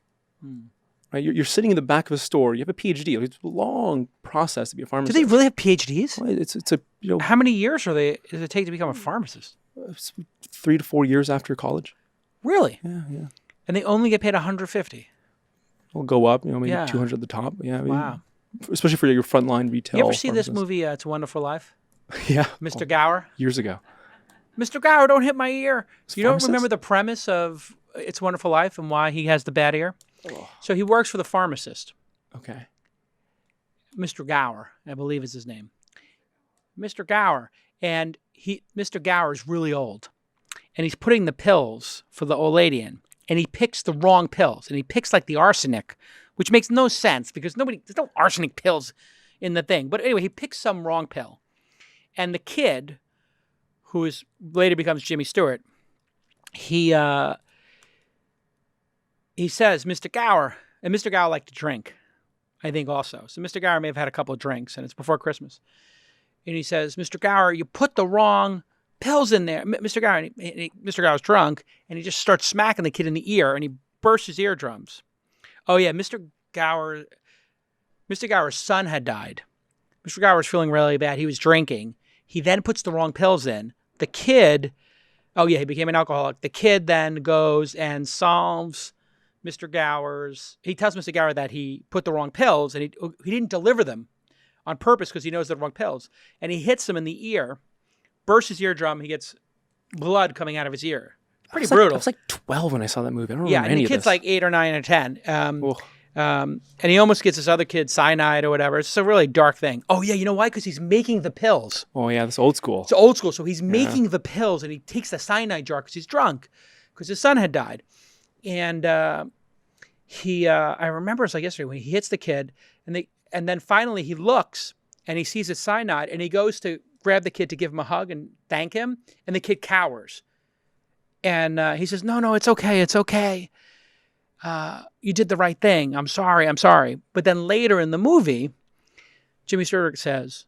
Right? You're sitting in the back of a store. You have a PhD. It's a long process to be a Do pharmacist. they really have PhDs? Well, it's a How many years does it take to become a pharmacist? it's 3 to 4 years after college. Really? Yeah. And they only get paid $150. We'll go up, maybe Yeah. 200 at the top. Yeah. I mean, Wow. especially for your frontline retail. You ever see this pharmacist. movie, It's a Wonderful Life? Yeah. Mr. Gower? Years ago. Mr. Gower, don't hit my ear. You don't pharmacist? remember the premise of It's a Wonderful Life and why he has the bad ear? Oh. So he works for the pharmacist, Okay. Mr. Gower, I believe is his name. Mr. Gower. And Mr. Gower is really old. And he's putting the pills for the old lady in. And he picks the wrong pills. And he picks like the arsenic, which makes no sense because there's no arsenic pills in the thing. But anyway, he picks some wrong pill. And the kid, who later becomes Jimmy Stewart, he says, Mr. Gower, and Mr. Gower liked to drink, I think also. So Mr. Gower may have had a couple of drinks, and it's before Christmas. And he says, Mr. Gower, you put the wrong pills in there. Mr. Gower, Mr. Gower's drunk, and he just starts smacking the kid in the ear, and he bursts his eardrums. Oh, yeah, Mr. Gower's son had died. Mr. Gower was feeling really bad. He was drinking. He then puts the wrong pills in. The kid, he became an alcoholic. The kid then goes and solves Mr. Gower's. He tells Mr. Gower that he put the wrong pills, and he didn't deliver them on purpose because he knows they're the wrong pills. And he hits him in the ear, bursts his eardrum. He gets blood coming out of his ear. Pretty brutal. I was like 12 when I saw that movie. I don't Yeah, remember and any the of kid's this. like 8 or 9 or 10. Ugh. And he almost gets this other kid cyanide or whatever. It's a really dark thing. Oh, yeah, you know why? Because he's making the pills. Oh, yeah, that's old school. It's old school. So he's making the pills, and he takes the cyanide jar because he's drunk, because his son had died. And I remember it's like yesterday when he hits the kid, and then finally he looks, and he sees it's cyanide, and he goes to grab the kid to give him a hug and thank him, and the kid cowers. And he says, no, it's okay. It's okay. You did the right thing. I'm sorry. But then later in the movie, Jimmy Stewart says,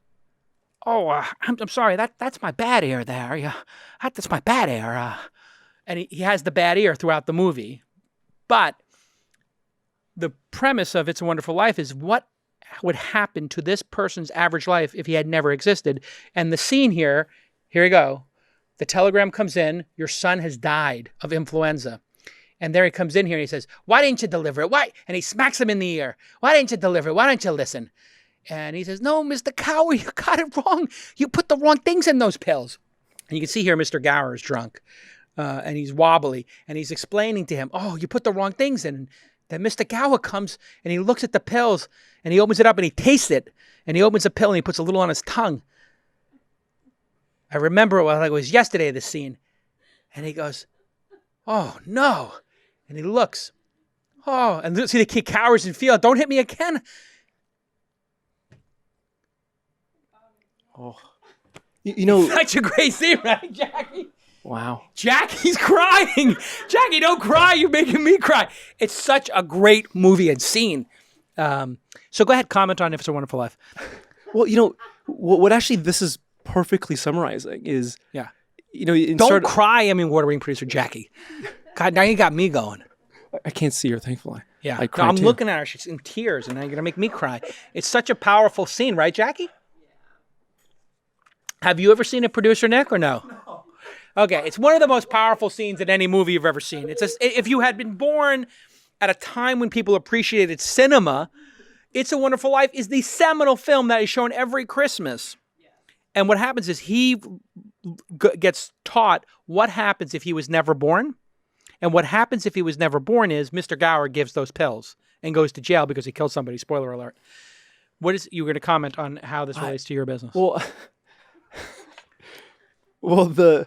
I'm sorry. That's my bad ear there. Yeah, that's my bad ear. And he has the bad ear throughout the movie. But the premise of It's a Wonderful Life is what would happen to this person's average life if he had never existed. And the scene here we go. The telegram comes in. Your son has died of influenza. And there he comes in here and he says, why didn't you deliver it? Why? And he smacks him in the ear. Why didn't you deliver it? Why don't you listen? And he says, no, Mr. Gower, you got it wrong. You put the wrong things in those pills. And you can see here Mr. Gower is drunk and he's wobbly. And he's explaining to him, you put the wrong things in. And then Mr. Gower comes and he looks at the pills and he opens it up and he tastes it. And he opens a pill and he puts a little on his tongue. I remember it like it was yesterday, this scene. And he goes, oh, no. And he looks. Oh, and see the kid cowers and feels, don't hit me again. Oh. You know. Such a great scene, right, Jackie? Wow. Jackie's crying. Jackie, don't cry. You're making me cry. It's such a great movie and scene. So go ahead, comment on If It's a Wonderful Life. Well, you know, what actually this is perfectly summarizing is, Don't cry. Watering producer Jackie. God, now you got me going. I can't see her, thankfully. Yeah, I cry I'm too. looking at her. She's in tears, and now you're gonna make me cry. It's such a powerful scene, right, Jackie? Have you ever seen it, producer Nick, or no? No. Okay, it's one of the most powerful scenes in any movie you've ever seen. If you had been born at a time when people appreciated cinema, It's a Wonderful Life is the seminal film that is shown every Christmas. And what happens is he gets taught what happens if he was never born. And what happens if he was never born is Mr. Gower gives those pills and goes to jail because he killed somebody. Spoiler alert. You were going to comment on how this relates to your business? Well, the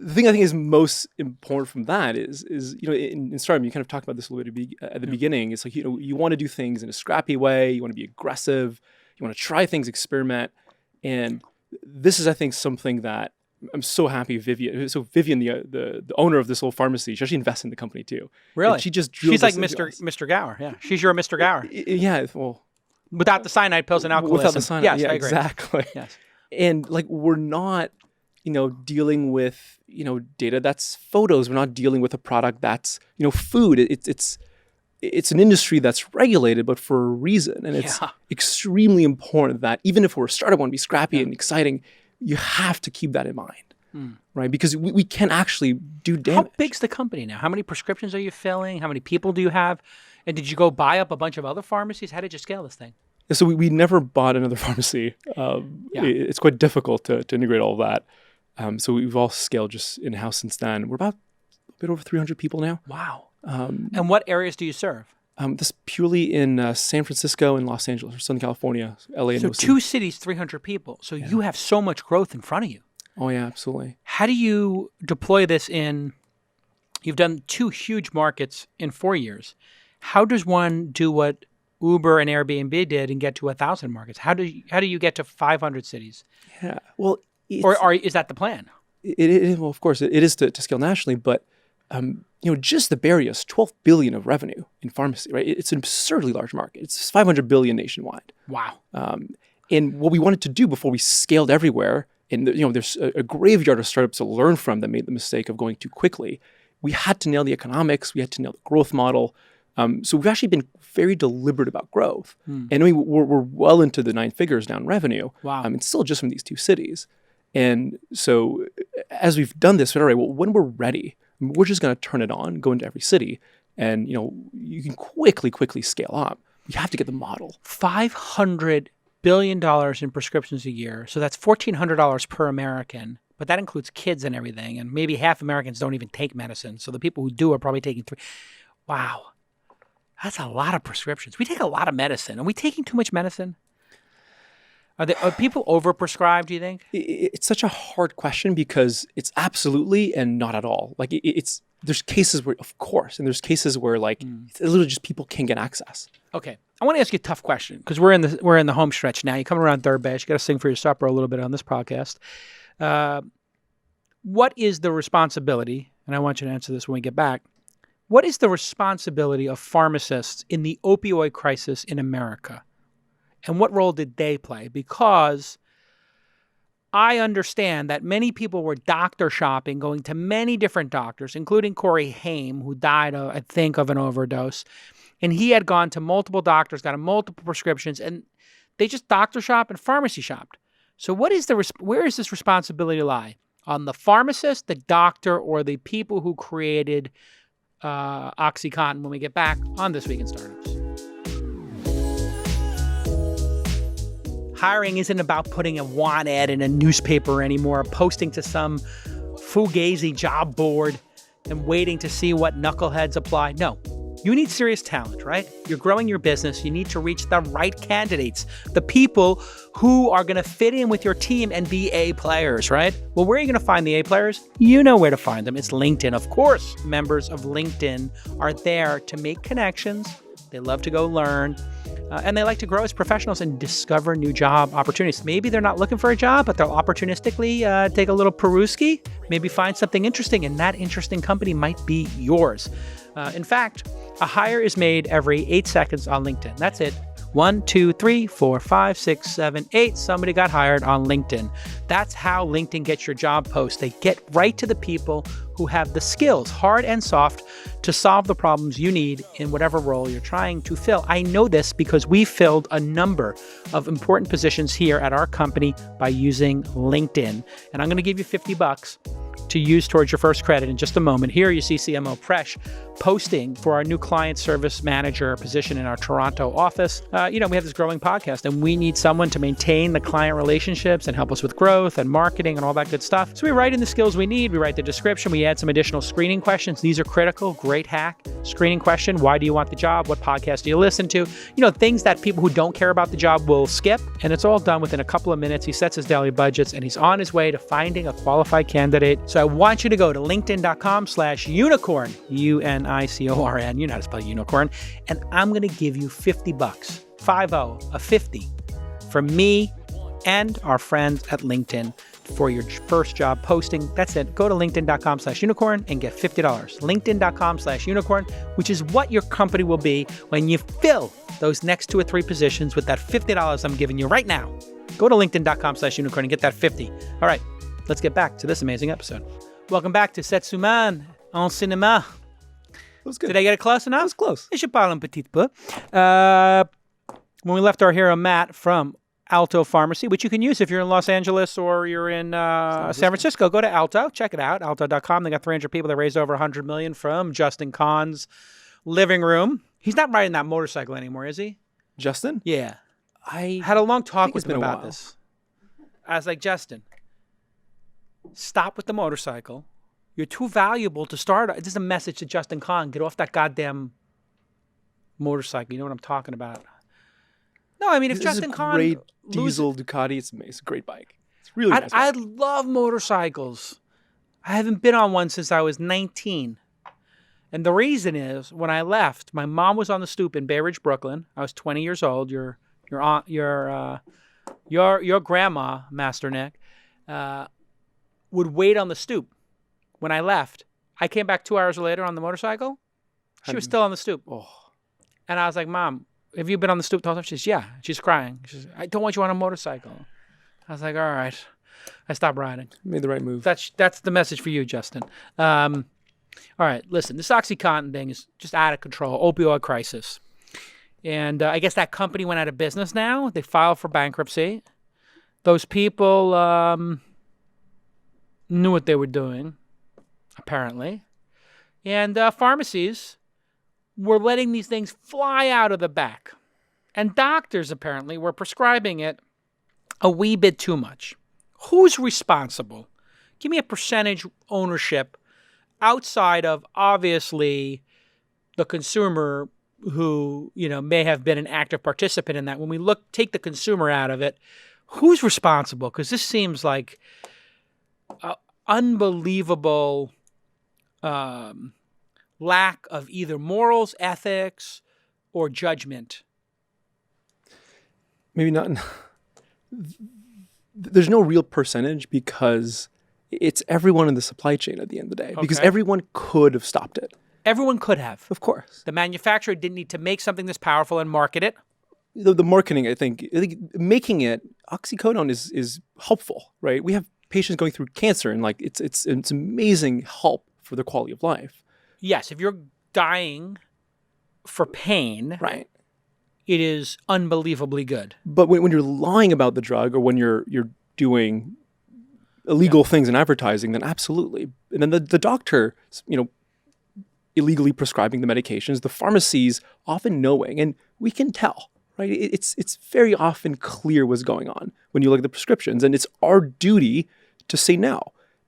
thing I think is most important from that is in startup, you kind of talked about this a little bit at the beginning. It's like, you want to do things in a scrappy way. You want to be aggressive. You want to try things, experiment. And this is, I think, something that I'm so happy Vivian, the owner of this whole pharmacy, she actually invests in the company too. Really? And she's like Mr. Gower. Yeah. She's your Mr. Gower. Yeah. Well, without the cyanide pills and alcoholism. Without the cyanide. Yes, yeah, I agree. Exactly. Yes. And we're not, dealing with, data that's photos. We're not dealing with a product that's, food. It's it's an industry that's regulated, but for a reason. And it's extremely important that even if we're a startup, want to be scrappy and exciting, you have to keep that in mind, right? Because we can actually do damage. How big's the company now? How many prescriptions are you filling? How many people do you have? And did you go buy up a bunch of other pharmacies? How did you scale this thing? So we never bought another pharmacy. It's quite difficult to integrate all of that. So we've all scaled just in-house since then. We're about a bit over 300 people now. Wow. And what areas do you serve? This purely in San Francisco and Los Angeles, or Southern California, LA and So OC. 2 cities, 300 people. So you have so much growth in front of you. Oh, yeah, absolutely. How do you deploy this in, you've done 2 huge markets in 4 years. How does one do what Uber and Airbnb did and get to 1,000 markets? How do you get to 500 cities? Yeah, well, Is that the plan? Well, of course, it is to scale nationally, but just the Bay Area is $12 billion of revenue in pharmacy, right? It's an absurdly large market. It's $500 billion nationwide. Wow. And what we wanted to do before we scaled everywhere, and there's a graveyard of startups to learn from that made the mistake of going too quickly. We had to nail the economics. We had to nail the growth model. So we've actually been very deliberate about growth. And I mean, we're well into the 9 figures now in revenue. Wow. And still just from these 2 cities. And so as we've done this, all right, well, when we're ready, we're just going to turn it on, go into every city, and you can quickly scale up. You have to get the model. $500 billion in prescriptions a year. So that's $1,400 per American. But that includes kids and everything. And maybe half Americans don't even take medicine. So the people who do are probably taking 3. Wow. That's a lot of prescriptions. We take a lot of medicine. Are we taking too much medicine? Are people overprescribed, do you think? It's such a hard question because it's absolutely and not at all. Like there's cases where, of course, and there's cases where it's literally just people can't get access. Okay. I want to ask you a tough question because we're in the home stretch now. You're coming around third base. You got to sing for your supper a little bit on this podcast. What is the responsibility, and I want you to answer this when we get back, what is the responsibility of pharmacists in the opioid crisis in America? And what role did they play? Because I understand that many people were doctor shopping, going to many different doctors, including Corey Haim, who died, I think, of an overdose. And he had gone to multiple doctors, got multiple prescriptions, and they just doctor shop and pharmacy shopped. So where is this responsibility lie? On the pharmacist, the doctor, or the people who created OxyContin when we get back on This Week in Startups? Hiring isn't about putting a want ad in a newspaper anymore, posting to some fugazi job board and waiting to see what knuckleheads apply. No, you need serious talent, right? You're growing your business. You need to reach the right candidates, the people who are going to fit in with your team and be A players, right? Well, where are you going to find the A players? You know where to find them. It's LinkedIn. Of course, members of LinkedIn are there to make connections. They love to go learn. And they like to grow as professionals and discover new job opportunities. Maybe they're not looking for a job, but they'll opportunistically take a little perusky, maybe find something interesting, and that interesting company might be yours. In fact, a hire is made every 8 seconds on LinkedIn. That's it. 1, 2, 3, 4, 5, 6, 7, 8. Somebody got hired on LinkedIn. That's how LinkedIn gets your job post. They get right to the people who have the skills, hard and soft, to solve the problems you need in whatever role you're trying to fill. I know this because we filled a number of important positions here at our company by using LinkedIn. And I'm going to give you $50 to use towards your first credit in just a moment. Here you see CMO Presh posting for our new client service manager position in our Toronto office. We have this growing podcast and we need someone to maintain the client relationships and help us with growth and marketing and all that good stuff. So we write in the skills we need. We write the description. We add some additional screening questions. These are critical. Great hack. Screening question. Why do you want the job? What podcast do you listen to? Things that people who don't care about the job will skip. And it's all done within a couple of minutes. He sets his daily budgets and he's on his way to finding a qualified candidate. So I want you to go to linkedin.com/unicorn, UNICORN. You know how to spell unicorn. And I'm going to give you $50, 50, from me and our friends at LinkedIn for your first job posting. That's it. Go to linkedin.com/unicorn and get $50. LinkedIn.com/unicorn, which is what your company will be when you fill those next 2 or 3 positions with that $50 I'm giving you right now. Go to linkedin.com/unicorn and get that 50. All right, let's get back to this amazing episode. Welcome back to Cette Semaine en Cinéma. was good. Did I get it close enough? That was close. Je parle un petit peu. When we left our hero Matt from Alto Pharmacy, which you can use if you're in Los Angeles or you're in San Francisco, go to Alto. Check it out, alto.com. They got 300 people that raised over $100 million from Justin Kahn's living room. He's not riding that motorcycle anymore, is he? Justin? Yeah. I Had a long talk think with it's been him a about while. this. I was like, Justin, stop with the motorcycle. You're too valuable to start. This is a message to Justin Kahn. Get off that goddamn motorcycle. You know what I'm talking about. No, I mean, if This is Justin a Kahn great loses, diesel Ducati. It's a great bike. It's really nice. I bike. love motorcycles. I haven't been on one since I was 19. And the reason is, when I left, my mom was on the stoop in Bay Ridge, Brooklyn. I was 20 years old. Your grandma, Master Nick, would wait on the stoop. When I left, I came back 2 hours later on the motorcycle. She was still on the stoop. Oh, And I was like, Mom, have you been on the stoop the whole time? She says, yeah. She's crying. She says, I don't want you on a motorcycle. I was like, all right. I stopped riding. made the right move. That's the message for you, Justin. All right, listen, this OxyContin thing is just out of control. Opioid crisis. And I guess that company went out of business now. They filed for bankruptcy. Those people knew what they were doing, apparently. And pharmacies were letting these things fly out of the back. And doctors, apparently, were prescribing it a wee bit too much. Who's responsible? Give me a percentage ownership outside of, obviously, the consumer who, may have been an active participant in that. When we take the consumer out of it, who's responsible? Because this seems like unbelievable lack of either morals, ethics, or judgment. Maybe not. There's no real percentage because it's everyone in the supply chain at the end of the day. Because Okay. everyone could have stopped it. Everyone could have. Of course. The manufacturer didn't need to make something this powerful and market it. The marketing, I think making it, oxycodone is helpful, right? We have patients going through cancer and it's amazing help for their quality of life. Yes, if you're dying for pain, Right. it is unbelievably good. But when you're lying about the drug or when you're doing illegal things in advertising, then absolutely. And then the doctor, illegally prescribing the medications, the pharmacies often knowing, and we can tell, right? It's very often clear what's going on when you look at the prescriptions, and it's our duty to say no.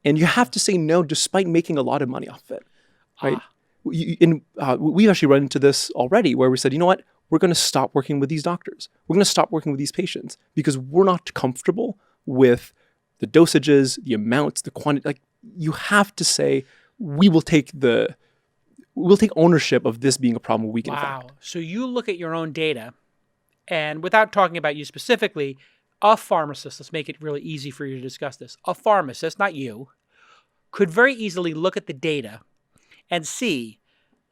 And you have to say no despite making a lot of money off of it, right? We've actually run into this already where we said, you know what? We're going to stop working with these doctors. We're going to stop working with these patients because we're not comfortable with the dosages, the amounts, the quantity. Like, you have to say, we'll take ownership of this being a problem we can affect. So you look at your own data, and without talking about you specifically, a pharmacist, let's make it really easy for you to discuss this. A pharmacist, not you, could very easily look at the data and see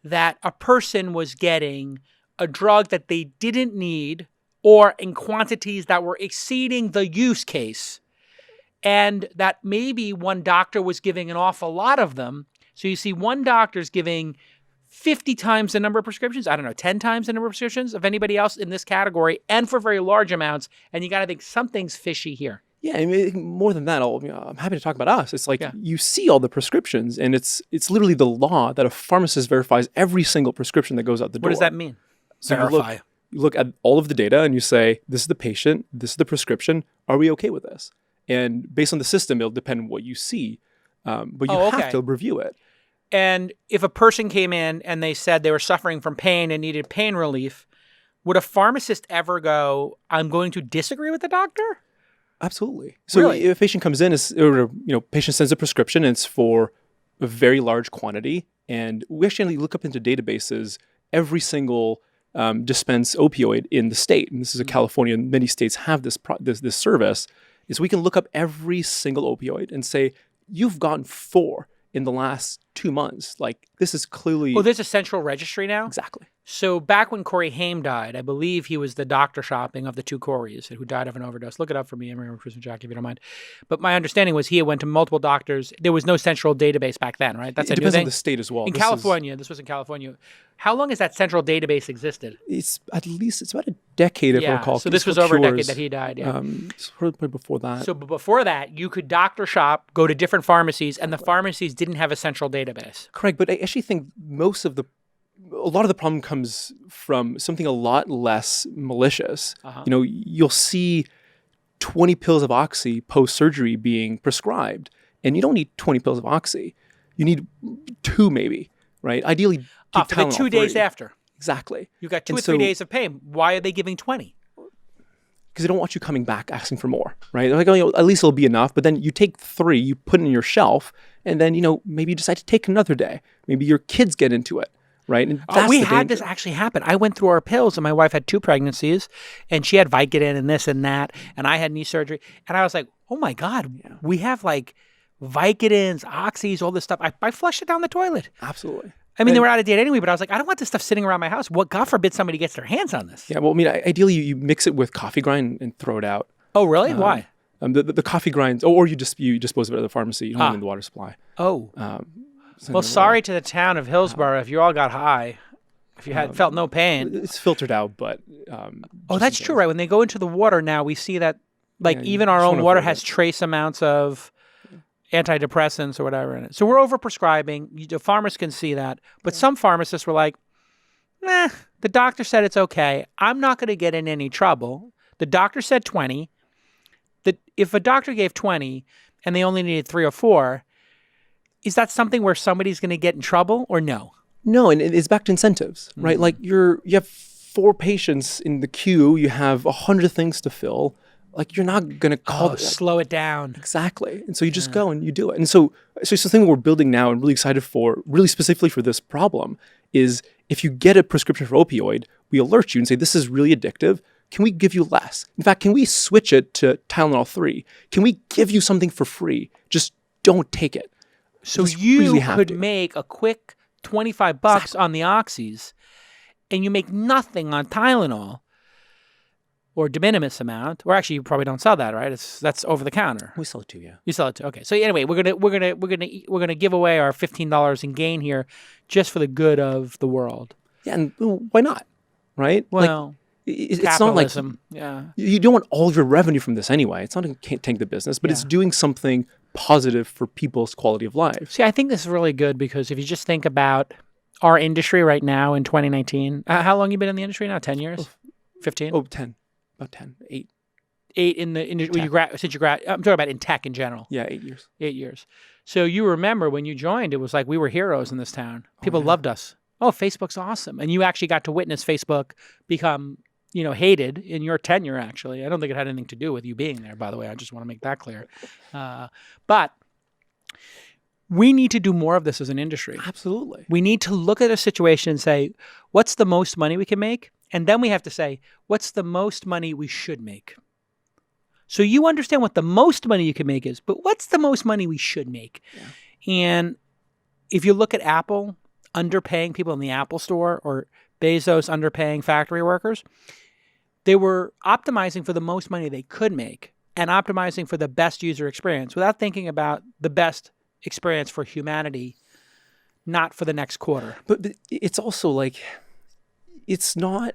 that a person was getting a drug that they didn't need or in quantities that were exceeding the use case, and that maybe one doctor was giving an awful lot of them. So you see one doctor's giving 50 times the number of prescriptions, 10 times the number of prescriptions of anybody else in this category, and for very large amounts, and you got to think something's fishy here. Yeah, I mean, more than that, I'm happy to talk about us. It's like you see all the prescriptions, and it's literally the law that a pharmacist verifies every single prescription that goes out the door. What does that mean? So Verify. You look at all of the data and you say, this is the patient, this is the prescription. Are we okay with this? And based on the system, it'll depend on what you see. But you have to review it. And if a person came in and they said they were suffering from pain and needed pain relief, would a pharmacist ever go, I'm going to disagree with the doctor? Absolutely. So Really? if a patient comes in, patient sends a prescription, and it's for a very large quantity. And we actually look up into databases every single dispense opioid in the state. And this is a California, and many states have this service, is we can look up every single opioid and say, you've gotten 4 in the last 2 months. Like, this is clearly... Oh, there's a central registry now? Exactly. So back when Corey Haim died, I believe he was the doctor shopping of the two Coreys who died of an overdose. Look it up for me, Emery Cruise and Jackie, if you don't mind. But my understanding was he went to multiple doctors. There was no central database back then, right? That's It a new depends thing. on the state as well. In California, this was in California. How long has that central database existed? It's about a decade, if I recall. So this was over a decade that he died. Yeah. Probably before that. So before that, you could doctor shop, go to different pharmacies, and the pharmacies didn't have a central database. Correct, but I actually think a lot of the problem comes from something a lot less malicious. You'll see 20 pills of Oxy post-surgery being prescribed, and you don't need 20 pills of Oxy. You need 2 maybe, right? Ideally, for the 2 days 3. after. Exactly. You've got 2 or 3 days of pain. Why are they giving 20? Because they don't want you coming back asking for more, right? They're like, oh, at least it'll be enough. But then you take 3, you put it in your shelf, and then, maybe you decide to take another day. Maybe your kids get into it. Right. And we had this actually happen. I went through our pills, and my wife had 2 pregnancies, and she had Vicodin and this and that, and I had knee surgery, and I was like, oh my God, we have like Vicodins, Oxys, all this stuff. I flushed it down the toilet. Absolutely. I mean, they were out of date anyway, but I was like, I don't want this stuff sitting around my house. What, God forbid somebody gets their hands on this. Yeah. Well, I mean, ideally you mix it with coffee grind and throw it out. Oh, really? Why? The coffee grinds, or you dispose of it at the pharmacy. You don't have it in the water supply. Oh. Well, sorry to the town of Hillsborough if you all got high. If you had felt no pain. It's filtered out, but... that's true, right? When they go into the water now, we see that, even our own water has trace amounts of antidepressants or whatever in it. So we're overprescribing. The farmers can see that. But some pharmacists were like, the doctor said it's okay. I'm not going to get in any trouble. The doctor said 20. If a doctor gave 20 and they only needed 3 or 4, is that something where somebody's going to get in trouble or no? No, and it's back to incentives, right? Like you have 4 patients in the queue, you have 100 things to fill. Like you're not going to call slow it down. Exactly. And so you just go and you do it. And so it's something we're building now and really excited for, really specifically for this problem, is if you get a prescription for opioid, we alert you and say, this is really addictive. Can we give you less? In fact, can we switch it to Tylenol 3? Can we give you something for free? Just don't take it. So you could make a quick $25 on the Oxys, and you make nothing on Tylenol, or de minimis amount. Or actually, you probably don't sell that, right? That's over the counter. We sell it too, yeah. You sell it too. Okay. So anyway, we're gonna give away our $15 in gain here, just for the good of the world. Yeah, and why not? Right? Well, it's not like you don't want all of your revenue from this anyway. It's not going to tank the business, but it's doing something positive for people's quality of life. See, I think this is really good because if you just think about our industry right now in 2019, how long you been in the industry now? 10 years? 15? Oh, 10. About 10. 8. 8 in the industry since you grad. I'm talking about in tech in general. Yeah, 8 years. 8 years. So you remember when you joined, it was like we were heroes in this town. People loved us. Oh, Facebook's awesome. And you actually got to witness Facebook become, hated in your tenure, actually. I don't think it had anything to do with you being there, by the way. I just want to make that clear. But we need to do more of this as an industry. Absolutely. We need to look at a situation and say, what's the most money we can make? And then we have to say, what's the most money we should make? So you understand what the most money you can make is, but what's the most money we should make? Yeah. And if you look at Apple underpaying people in the Apple store or Bezos underpaying factory workers, they were optimizing for the most money they could make and optimizing for the best user experience without thinking about the best experience for humanity, not for the next quarter. But it's also like, it's not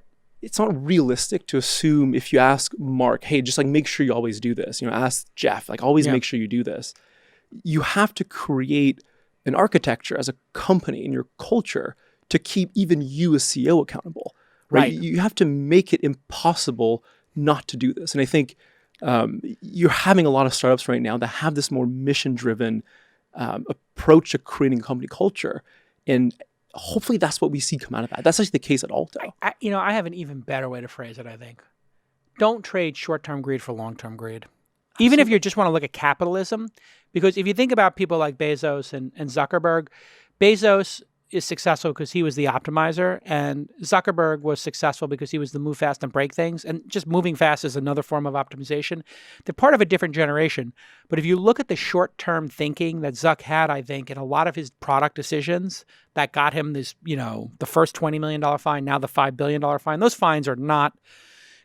realistic to assume if you ask Mark, hey, just like make sure you always do this. Ask Jeff, like always make sure you do this. You have to create an architecture as a company in your culture to keep even you as CEO accountable. Right? You have to make it impossible not to do this. And I think you're having a lot of startups right now that have this more mission-driven approach to creating a company culture. And hopefully that's what we see come out of that. That's actually the case at Alto. I have an even better way to phrase it, I think. Don't trade short-term greed for long-term greed. Absolutely. Even if you just want to look at capitalism, because if you think about people like Bezos and Zuckerberg, Bezos, is successful because he was the optimizer, and Zuckerberg was successful because he was the move fast and break things. And just moving fast is another form of optimization. They're part of a different generation. But if you look at the short-term thinking that Zuck had, I think, in a lot of his product decisions that got him this, the first $20 million fine, now the $5 billion fine, those fines are not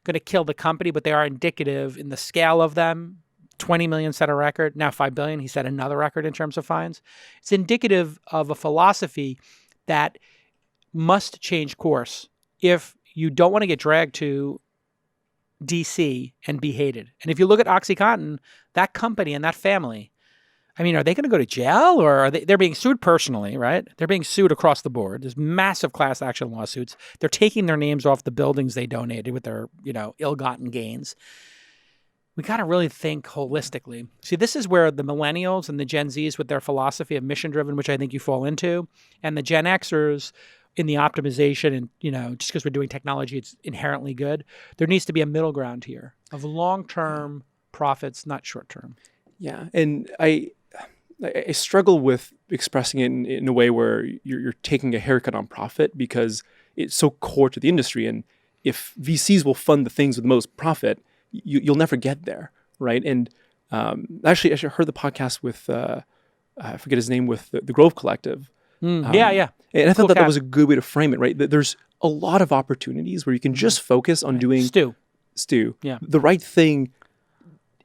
going to kill the company, but they are indicative in the scale of them. 20 million set a record, now 5 billion. He set another record in terms of fines. It's indicative of a philosophy that must change course if you don't want to get dragged to DC and be hated. And if you look at OxyContin, that company and that family, I mean, are they going to go to jail, or are they're being sued personally, right? They're being sued across the board. There's massive class action lawsuits. They're taking their names off the buildings they donated with their, ill-gotten gains. We got to really think holistically. See, this is where the millennials and the Gen Zs with their philosophy of mission-driven, which I think you fall into, and the Gen Xers in the optimization and, just because we're doing technology, it's inherently good. There needs to be a middle ground here of long-term profits, not short-term. Yeah, and I struggle with expressing it in a way where you're taking a haircut on profit because it's so core to the industry. And if VCs will fund the things with the most profit, you'll never get there, right? And actually, I heard the podcast with, I forget his name, with the Grove Collective. Yeah. And I thought that was a good way to frame it, right? That there's a lot of opportunities where you can just focus on doing the right thing,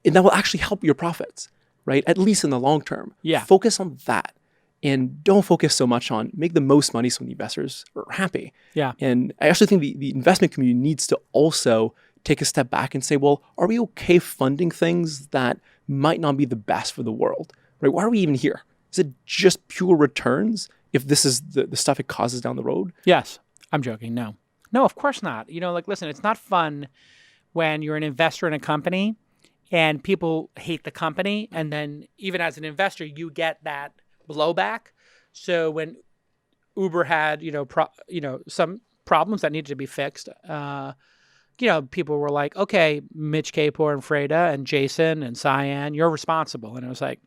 and that will actually help your profits, right? At least in the long term. Yeah. Focus on that. And don't focus so much on make the most money so the investors are happy. Yeah. And I actually think the investment community needs to also take a step back and say, well, are we okay funding things that might not be the best for the world, right? Why are we even here? Is it just pure returns if this is the stuff it causes down the road? Yes. I'm joking. No, of course not. Listen, it's not fun when you're an investor in a company and people hate the company. And then even as an investor, you get that blowback. So when Uber had, some problems that needed to be fixed, people were like, okay, Mitch Kapor and Freda and Jason and Cyan, you're responsible. And it was like,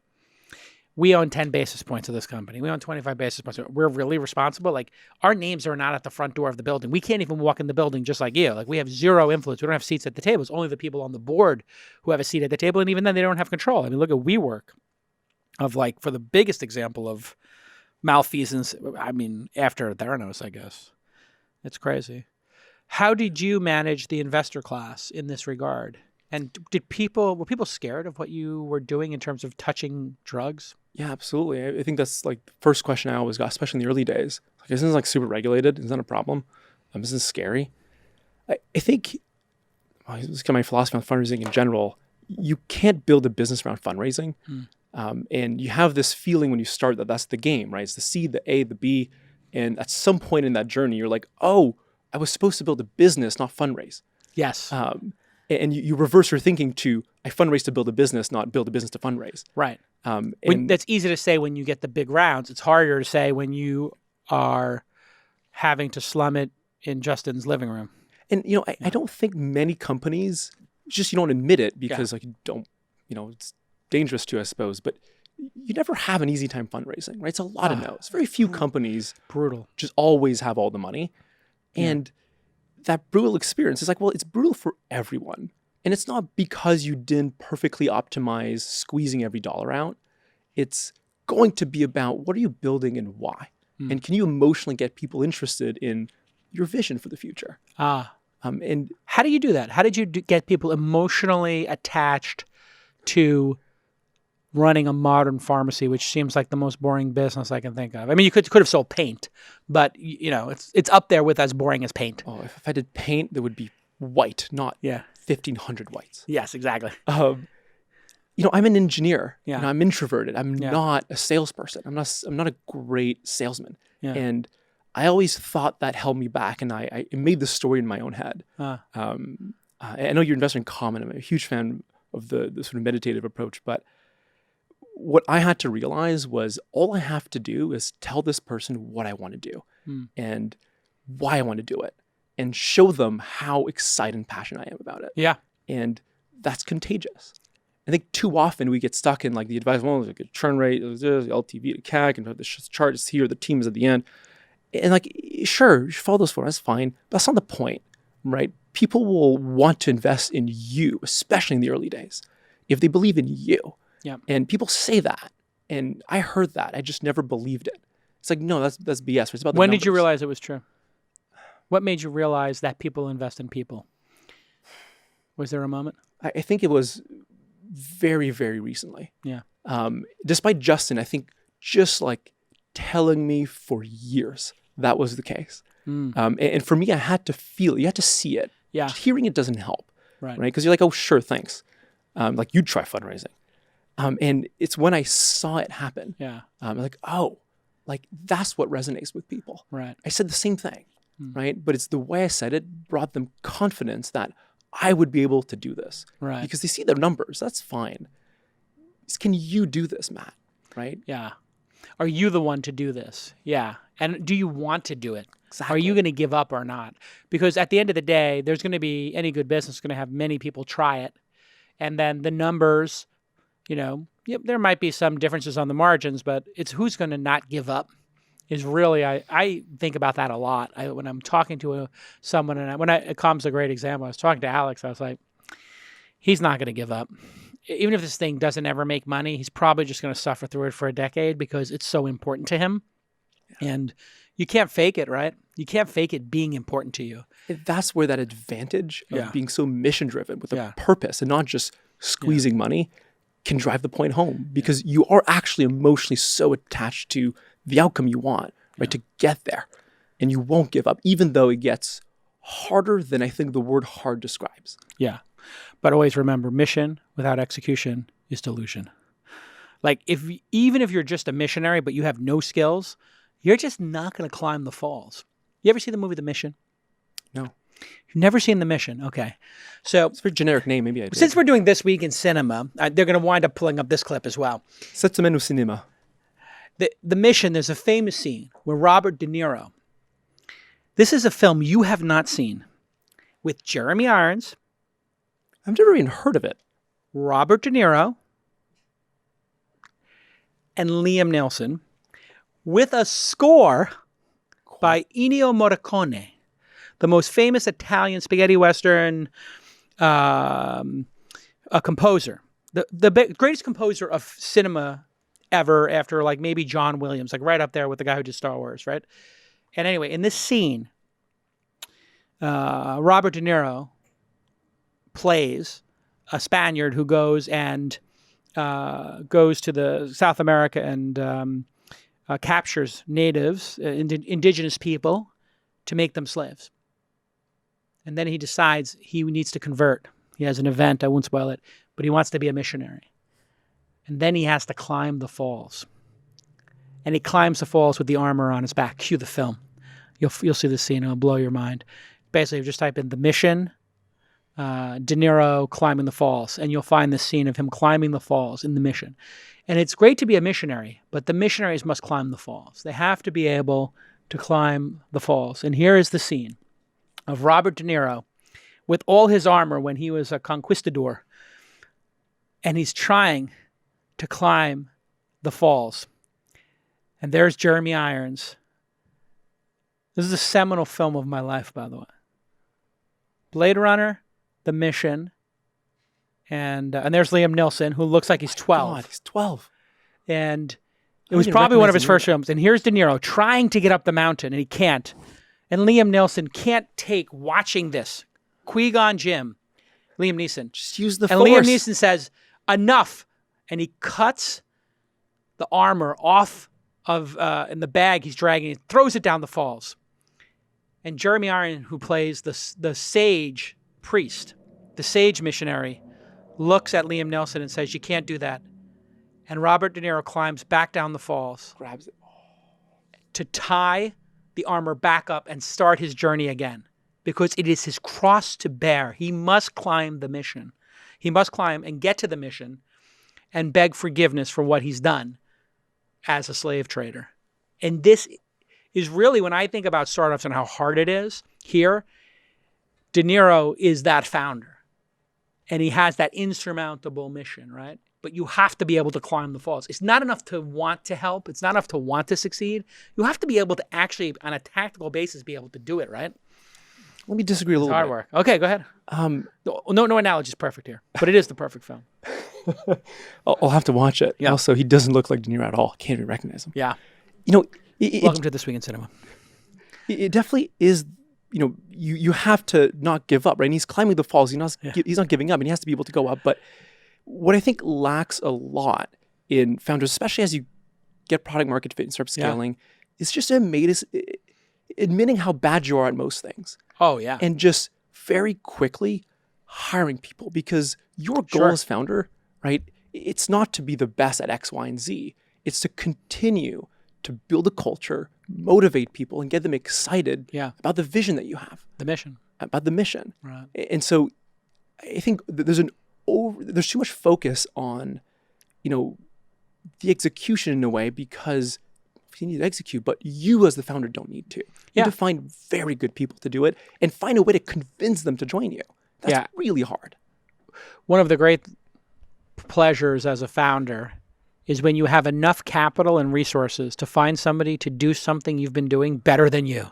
we own 10 basis points of this company. We own 25 basis points. We're really responsible. Like, our names are not at the front door of the building. We can't even walk in the building just like you. Like, we have zero influence. We don't have seats at the table. It's only the people on the board who have a seat at the table. And even then, they don't have control. I mean, look at WeWork for the biggest example of malfeasance. I mean, after Theranos, I guess. It's crazy. How did you manage the investor class in this regard? And were people scared of what you were doing in terms of touching drugs? Yeah, absolutely. I think that's like the first question I always got, especially in the early days. Like, isn't this like super regulated? Isn't that a problem? Isn't this scary? I think, this is kind of my philosophy on fundraising in general. You can't build a business around fundraising. And you have this feeling when you start that that's the game, right? It's the C, the A, the B. And at some point in that journey, you're like, oh, I was supposed to build a business, not fundraise. Yes. And you reverse your thinking to, I fundraise to build a business, not build a business to fundraise. Right. That's easy to say when you get the big rounds. It's harder to say when you are having to slum it in Justin's living room. And, I don't think many companies, just you don't admit it because you don't, it's dangerous to, I suppose, but you never have an easy time fundraising, right? It's a lot of no's. Very few companies just always have all the money. And that brutal experience is like, well, it's brutal for everyone. And it's not because you didn't perfectly optimize squeezing every dollar out. It's going to be about what are you building and why? And can you emotionally get people interested in your vision for the future? And how do you do that? How did you get people emotionally attached to running a modern pharmacy, which seems like the most boring business I can think of? I mean, you could have sold paint, but it's up there with as boring as paint. Oh, if I did paint, there would be white, not 1,500 whites. Yes, exactly. I'm an engineer. Yeah. I'm introverted. I'm not a salesperson. I'm not a great salesman. Yeah. And I always thought that held me back, and I made the story in my own head. I know you're investor in common. I'm a huge fan of the sort of meditative approach, but what I had to realize was all I have to do is tell this person what I want to do and why I want to do it and show them how excited and passionate I am about it. Yeah. And that's contagious. I think too often we get stuck in like the advice, well, like a churn rate, LTV to CAC, and the chart is here, the team is at the end. And like, sure, you follow those formulas, that's fine. But that's not the point, right? People will want to invest in you, especially in the early days, if they believe in you. Yeah. And people say that. And I heard that. I just never believed it. It's like, no, that's BS. It's about the When did you numbers. realize it was true? What made you realize that people invest in people? Was there a moment? I think it was very, very recently. Yeah. Despite Justin, I think just like telling me for years that was the case. And for me, I had to feel it. You had to see it. Yeah. Just hearing it doesn't help. Right. Because you're like, oh, sure, thanks. Like you'd try fundraising. And it's when I saw it happen. Yeah. I'm like, oh, like that's what resonates with people. Right. I said the same thing, right? But it's the way I said it brought them confidence that I would be able to do this. Right. Because they see the numbers. That's fine. Can you do this, Matt? Right? Yeah. Are you the one to do this? Yeah. And do you want to do it? Exactly. Are you going to give up or not? Because at the end of the day, there's going to be any good business going to have many people try it. And then the numbers, there might be some differences on the margins, but it's who's going to not give up is really, I think about that a lot. When I'm talking to someone, and Com's a great example. I was talking to Alex. I was like, he's not going to give up. Even if this thing doesn't ever make money, he's probably just going to suffer through it for a decade because it's so important to him. Yeah. And you can't fake it, right? You can't fake it being important to you. That's where that advantage of being so mission-driven with a purpose and not just squeezing money can drive the point home, because you are actually emotionally so attached to the outcome you want, right, to get there. And you won't give up, even though it gets harder than I think the word hard describes. Yeah. But always remember, mission without execution is delusion. Like even if you're just a missionary, but you have no skills, you're just not going to climb the falls. You ever see the movie The Mission? No. You've never seen The Mission? Okay. So it's a very generic name. Maybe I did. Since we're doing This Week in Cinema, they're going to wind up pulling up this clip as well. Cette semaine au cinéma. The Mission, there's a famous scene where Robert De Niro, this is a film you have not seen, with Jeremy Irons. I've never even heard of it. Robert De Niro and Liam Neeson, with a score by Ennio Morricone, the most famous Italian spaghetti western a composer, the greatest composer of cinema ever, after like maybe John Williams, like right up there with the guy who did Star Wars, right? And anyway, in this scene, Robert De Niro plays a Spaniard who goes to the South America and captures natives, indigenous people, to make them slaves. And then he decides he needs to convert. He has an event, I won't spoil it, but he wants to be a missionary. And then he has to climb the falls. And he climbs the falls with the armor on his back. Cue the film. You'll see this scene. It'll blow your mind. Basically, just type in The Mission, De Niro climbing the falls, and you'll find this scene of him climbing the falls in The Mission. And it's great to be a missionary, but the missionaries must climb the falls. They have to be able to climb the falls. And here is the scene of Robert De Niro with all his armor when he was a conquistador. And he's trying to climb the falls. And there's Jeremy Irons. This is a seminal film of my life, by the way. Blade Runner, The Mission, and there's Liam Neeson, who looks like he's 12. God, he's 12. And it was probably one of his first films. And here's De Niro trying to get up the mountain, and he can't. And Liam Neeson can't take watching this. Qui-Gon Jinn, Liam Neeson. Just use the force. And Liam Neeson says, enough. And he cuts the armor off of in the bag he's dragging, and throws it down the falls. And Jeremy Irons, who plays the sage priest, the sage missionary, looks at Liam Neeson and says, you can't do that. And Robert De Niro climbs back down the falls, grabs it to tie the armor back up and start his journey again, because it is his cross to bear. He must climb the mission. He must climb and get to the mission and beg forgiveness for what he's done as a slave trader. And this is really, when I think about startups and how hard it is here, De Niro is that founder. and he has that insurmountable mission, right? But you have to be able to climb the falls. It's not enough to want to help. It's not enough to want to succeed. You have to be able to actually, on a tactical basis, be able to do it, right? Let me disagree a little Hard bit. work. Okay, go ahead. No analogy is perfect here, but it is the perfect film. I'll have to watch it. Yeah. Also, he doesn't look like De Niro at all. Can't even recognize him. Yeah. You know, Welcome to This Week in Cinema. it definitely is. You know, you have to not give up, right? And he's climbing the falls. He's not giving up, and he has to be able to go up. But what I think lacks a lot in founders, especially as you get product market fit and start scaling, is just admitting how bad you are at most things. Oh, yeah. And just very quickly hiring people, because your goal as founder, right? It's not to be the best at X, Y, and Z. It's to continue to build a culture, motivate people, and get them excited about the vision that you have. The mission. About the mission. Right. And so I think there's too much focus on, the execution in a way, because you need to execute, but you as the founder don't need to. You need to find very good people to do it and find a way to convince them to join you. That's really hard. One of the great pleasures as a founder is when you have enough capital and resources to find somebody to do something you've been doing better than you.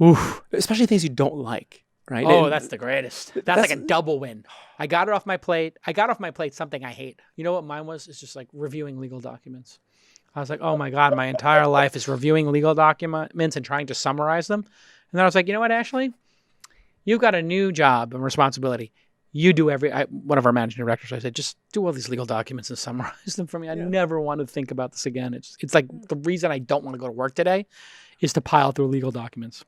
Oof. Especially things you don't like, right? Oh, that's the greatest. That's like a double win. I got it off my plate. I got off my plate something I hate. You know what mine was? It's just like reviewing legal documents. I was like, oh my God, my entire life is reviewing legal documents and trying to summarize them. And then I was like, you know what, Ashley? You've got a new job and responsibility. You do one of our managing directors, I said, just do all these legal documents and summarize them for me. I never want to think about this again. It's like the reason I don't want to go to work today is to pile through legal documents.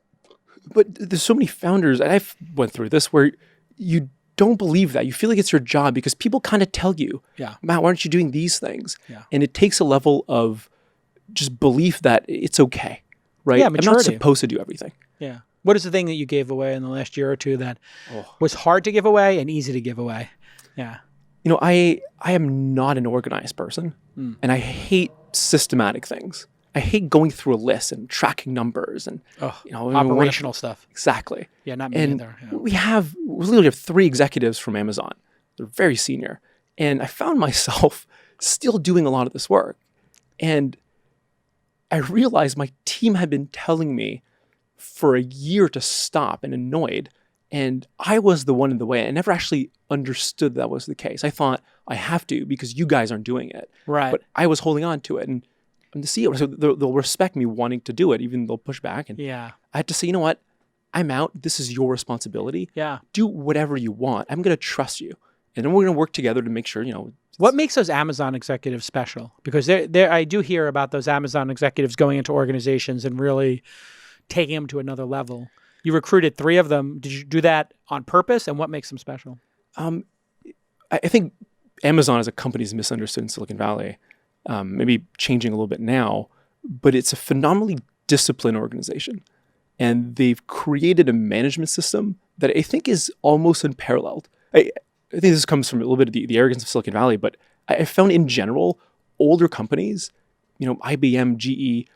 But there's so many founders, and I've went through this, where you don't believe that. You feel like it's your job because people kind of tell you, Matt, why aren't you doing these things? Yeah. And it takes a level of just belief that it's okay, right? Yeah, maturity. I'm not supposed to do everything. Yeah. What is the thing that you gave away in the last year or two that was hard to give away and easy to give away? Yeah. I am not an organized person, and I hate systematic things. I hate going through a list and tracking numbers and operational stuff. Exactly. Yeah, not me either. Yeah. We literally have 3 executives from Amazon. They're very senior. And I found myself still doing a lot of this work. And I realized my team had been telling me for a year to stop and annoyed. And I was the one in the way. I never actually understood that was the case. I thought I have to because you guys aren't doing it. Right. But I was holding on to it. And I'm the CEO, so they'll respect me wanting to do it, even they'll push back. And I had to say, you know what? I'm out. This is your responsibility. Yeah. Do whatever you want. I'm going to trust you. And then we're going to work together to make sure, What makes those Amazon executives special? Because I do hear about those Amazon executives going into organizations and really taking them to another level. You recruited 3 of them. Did you do that on purpose? And what makes them special? I think Amazon as a company is misunderstood in Silicon Valley. Maybe changing a little bit now, but it's a phenomenally disciplined organization. And they've created a management system that I think is almost unparalleled. I think this comes from a little bit of the arrogance of Silicon Valley, but I found in general, older companies, IBM, GE,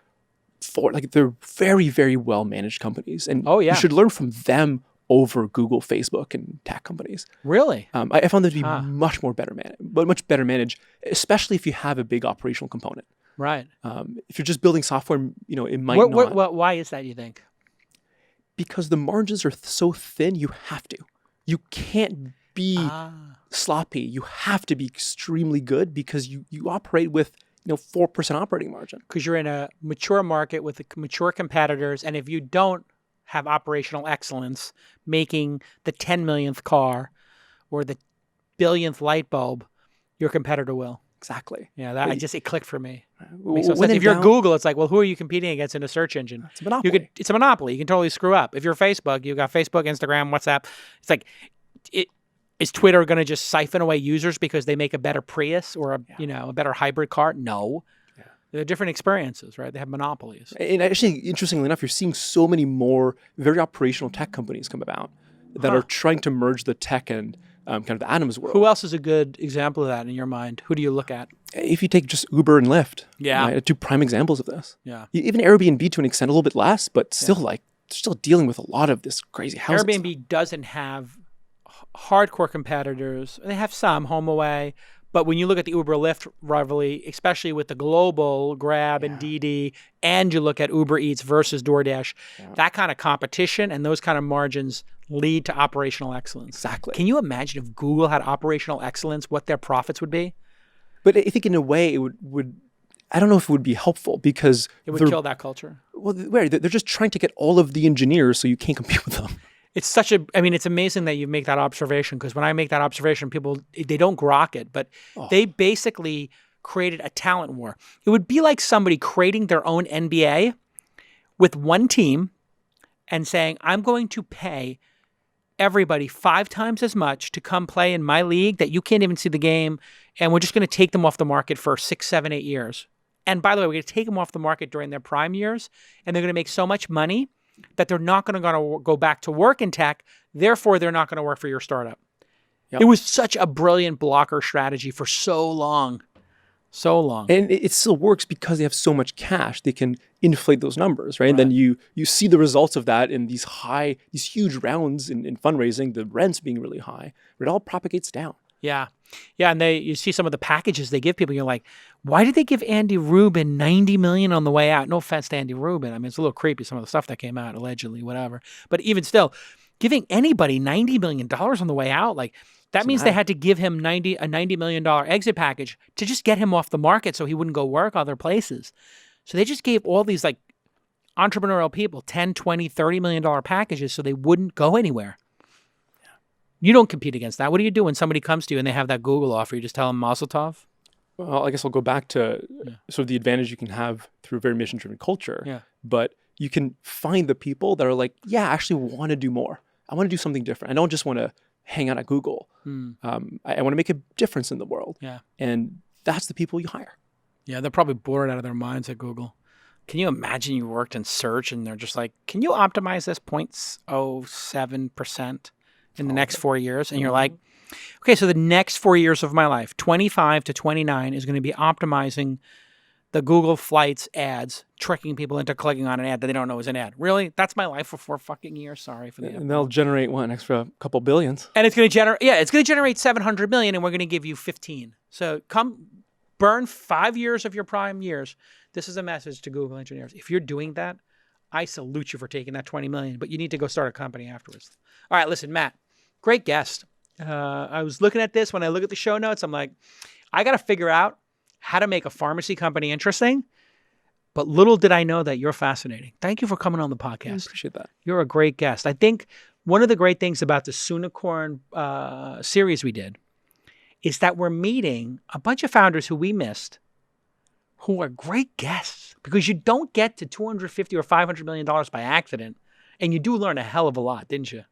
Ford, they're very, very well-managed companies. And you should learn from them over Google, Facebook, and tech companies. Really? I found them to be much better managed, especially if you have a big operational component. Right. If you're just building software, it might not. Why is that, you think? Because the margins are so thin, you have to. You can't be sloppy. You have to be extremely good because you operate with 4% operating margin. Because you're in a mature market with mature competitors, and if you don't have operational excellence, making the 10 millionth car or the billionth light bulb, your competitor will. Exactly. Yeah, it clicked for me. If you're Google, it's like, well, who are you competing against in a search engine? It's a monopoly. It's a monopoly. You can totally screw up. If you're Facebook, you've got Facebook, Instagram, WhatsApp. It's like, is Twitter going to just siphon away users because they make a better Prius or a better hybrid car? No. They're different experiences, right? They have monopolies. And actually, interestingly enough, you're seeing so many more very operational tech companies come about that are trying to merge the tech and kind of the Adams world. Who else is a good example of that in your mind? Who do you look at? If you take just Uber and Lyft, 2 prime examples of this. Yeah. Even Airbnb to an extent, a little bit less, but still still dealing with a lot of this crazy housing Airbnb doesn't have hardcore competitors. They have some, HomeAway. But when you look at the Uber-Lyft rivalry, especially with the global Grab and Didi, and you look at Uber Eats versus DoorDash, that kind of competition and those kind of margins lead to operational excellence. Exactly. Can you imagine if Google had operational excellence, what their profits would be? But I think in a way it would I don't know if it would be helpful because It would kill that culture. Well, they're just trying to get all of the engineers so you can't compete with them. It's it's amazing that you make that observation, because when I make that observation, people, they don't grok it, but they basically created a talent war. It would be like somebody creating their own NBA with one team and saying, I'm going to pay everybody 5 times as much to come play in my league that you can't even see the game, and we're just going to take them off the market for 6, 7, 8 years. And by the way, we're going to take them off the market during their prime years, and they're going to make so much money that they're not going to go back to work in tech. Therefore, they're not going to work for your startup. Yep. It was such a brilliant blocker strategy for so long. So long. And it still works because they have so much cash. They can inflate those numbers, right? And then you see the results of that in these huge rounds in fundraising, the rents being really high. It all propagates down. Yeah. Yeah, and you see some of the packages they give people, you're like, why did they give Andy Rubin $90 million on the way out? No offense to Andy Rubin. I mean, it's a little creepy, some of the stuff that came out, allegedly, whatever. But even still, giving anybody $90 million on the way out, like, that means they had to give him a $90 million exit package to just get him off the market so he wouldn't go work other places. So they just gave all these, like, entrepreneurial people $10, $20, $30 million packages so they wouldn't go anywhere. You don't compete against that. What do you do when somebody comes to you and they have that Google offer? You just tell them Mazel Tov? Well, I guess I'll go back to sort of the advantage you can have through a very mission-driven culture. Yeah. But you can find the people that are like, yeah, I actually want to do more. I want to do something different. I don't just want to hang out at Google. I want to make a difference in the world. Yeah. And that's the people you hire. Yeah, they're probably bored out of their minds at Google. Can you imagine you worked in search and they're just like, can you optimize this 0.07%? in the next 4 years? And you're like, okay, so the next 4 years of my life, 25 to 29, is going to be optimizing the Google Flights ads, tricking people into clicking on an ad that they don't know is an ad. Really? That's my life for 4 fucking years? Sorry for the... And they'll generate, an extra couple billions? And it's going to generate, it's going to generate 700 million, and we're going to give you 15. So come burn 5 years of your prime years. This is a message to Google engineers. If you're doing that, I salute you for taking that 20 million, but you need to go start a company afterwards. All right, listen, Matt. Great guest. I was looking at this. When I look at the show notes, I'm like, I got to figure out how to make a pharmacy company interesting. But little did I know that you're fascinating. Thank you for coming on the podcast. I appreciate that. You're a great guest. I think one of the great things about the Soonicorn series we did is that we're meeting a bunch of founders who we missed, who are great guests, because you don't get to $250 or $500 million by accident. And you do learn a hell of a lot, didn't you?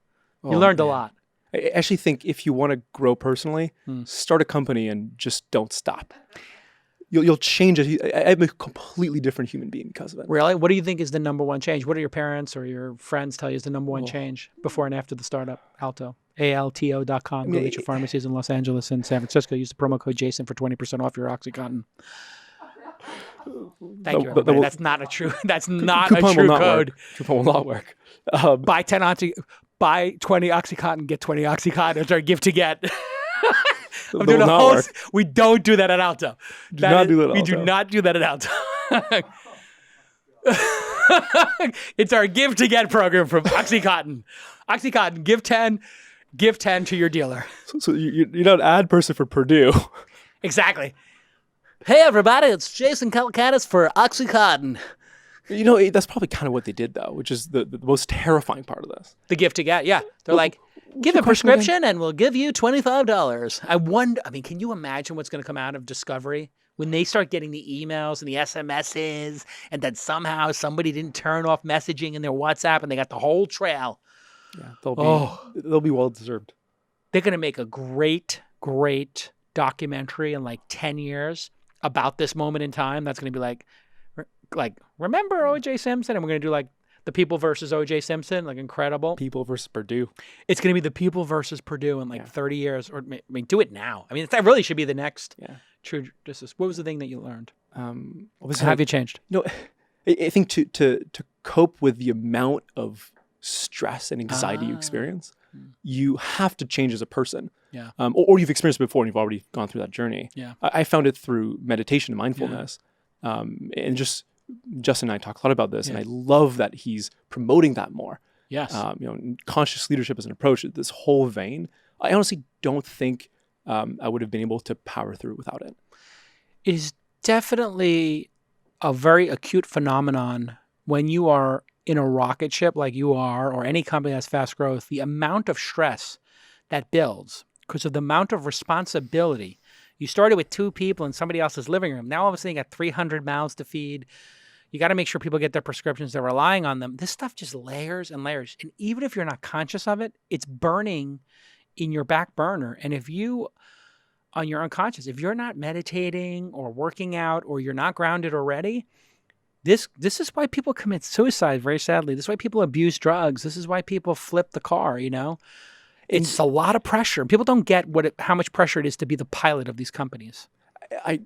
You learned a lot. I actually think if you want to grow personally, start a company and just don't stop. You'll change it. I'm a completely different human being because of it. Really? What do you think is the number one change? What do your parents or your friends tell you is the number one change before and after the startup? Alto. ALTO.com. Go get your pharmacies in Los Angeles and San Francisco. Use the promo code Jason for 20% off your OxyContin. Thank you, everybody. That's not a true. That's not a true code. Coupon will not work. Buy 20 OxyContin, get 20 OxyContin. It's our gift to get. I'm doing a whole. We don't do that at Alto. We do not do that at Alto. It's our give to get program from OxyContin. OxyContin, give 10 to your dealer. So you're not an ad person for Purdue. Exactly. Hey everybody, it's Jason Calacanis for OxyContin. That's probably kind of what they did, though, which is the most terrifying part of this. The gift to get, yeah. They're like, give a prescription and we'll give you $25. I wonder, can you imagine what's going to come out of Discovery when they start getting the emails and the SMSs and then somehow somebody didn't turn off messaging in their WhatsApp and they got the whole trail? Yeah, they'll be well-deserved. They're going to make a great, great documentary in like 10 years about this moment in time. That's going to be like, remember O.J. Simpson? And we're going to do like the people versus O.J. Simpson, like incredible. People versus Purdue. It's going to be the people versus Purdue in like 30 years. Or do it now. That really should be the next true justice. What was the thing that you learned? How have you changed? I think to cope with the amount of stress and anxiety you experience, you have to change as a person. Yeah. Or you've experienced it before and you've already gone through that journey. Yeah. I found it through meditation and mindfulness. And just Justin and I talk a lot about this, and I love that he's promoting that more. Yes. Conscious leadership as an approach, this whole vein. I honestly don't think I would have been able to power through without it. It is definitely a very acute phenomenon when you are in a rocket ship like you are, or any company that's fast growth, the amount of stress that builds because of the amount of responsibility. You started with 2 people in somebody else's living room. Now all of a sudden you got 300 mouths to feed. You got to make sure people get their prescriptions. They're relying on them. This stuff just layers and layers. And even if you're not conscious of it, it's burning in your back burner. And if you, on your unconscious, if you're not meditating or working out, or you're not grounded already, this is why people commit suicide, very sadly. This is why people abuse drugs. This is why people flip the car, It's a lot of pressure. People don't get how much pressure it is to be the pilot of these companies. I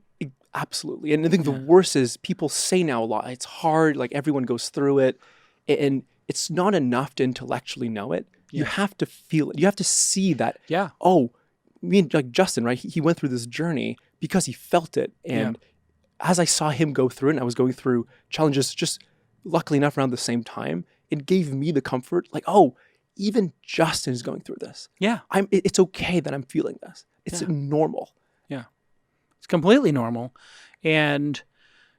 absolutely. And I think the worst is people say now a lot, it's hard, like everyone goes through it. And it's not enough to intellectually know it. You have to feel it. You have to see that, like Justin, right? He went through this journey because he felt it. And as I saw him go through it, and I was going through challenges just luckily enough around the same time, it gave me the comfort, like, even Justin is going through this. Yeah. It's okay that I'm feeling this. It's normal. Yeah. It's completely normal. And,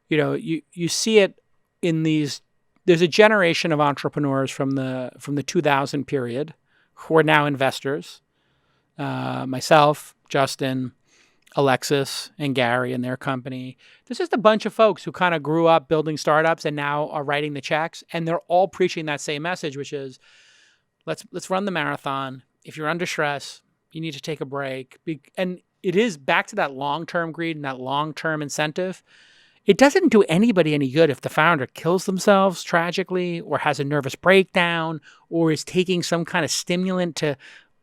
you see it in these, there's a generation of entrepreneurs from the 2000 period who are now investors. Myself, Justin, Alexis, and Gary and their company. There's just a bunch of folks who kind of grew up building startups and now are writing the checks. And they're all preaching that same message, which is, let's run the marathon. If you're under stress, you need to take a break. And it is back to that long-term greed and that long-term incentive. It doesn't do anybody any good if the founder kills themselves tragically, or has a nervous breakdown, or is taking some kind of stimulant to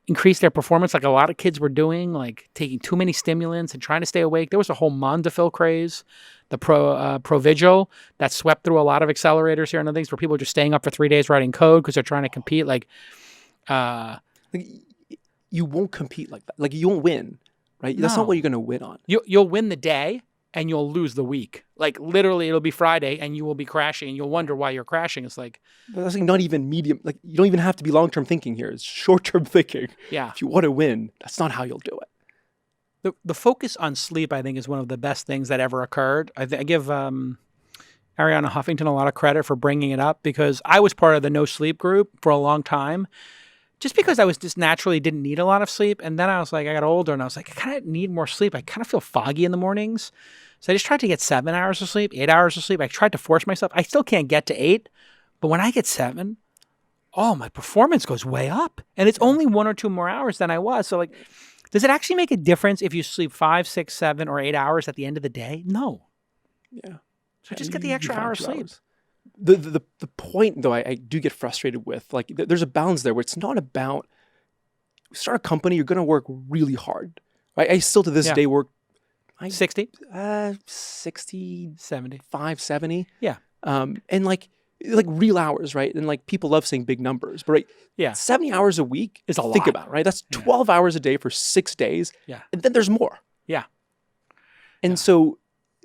increase their performance, like a lot of kids were doing, like taking too many stimulants and trying to stay awake. There was a whole Mondafil craze, the Provigil, that swept through a lot of accelerators here and other things, where people are just staying up for 3 days writing code because they're trying to compete. You won't compete like that. Like, you won't win, right? That's not what you're going to win on. You'll win the day and you'll lose the week. Like, literally, it'll be Friday and you will be crashing and you'll wonder why you're crashing. It's like... That's like not even medium. Like, you don't even have to be long-term thinking here. It's short-term thinking. Yeah. If you want to win, that's not how you'll do it. The focus on sleep, I think, is one of the best things that ever occurred. I give Ariana Huffington a lot of credit for bringing it up, because I was part of the no sleep group for a long time, just because I was just naturally didn't need a lot of sleep. And then I was like, I got older and I was like, I kind of need more sleep. I kind of feel foggy in the mornings. So I just tried to get 7 hours of sleep, 8 hours of sleep. I tried to force myself. I still can't get to 8, but when I get 7, my performance goes way up. And it's only 1 or 2 more hours than I was. So, like, does it actually make a difference if you sleep 5, 6, 7, or 8 hours at the end of the day? No. Yeah. So just get the extra hour of sleep. The point, though, I do get frustrated with, like, there's a balance there where it's not about, start a company, you're going to work really hard. Right? I still to this day work 60? 60, 70. 70. Yeah. And like real hours, right? And like, people love saying big numbers, but 70 hours a week is a lot. Think about it, right? That's 12 hours a day for 6 days. Yeah. And then there's more. Yeah. And so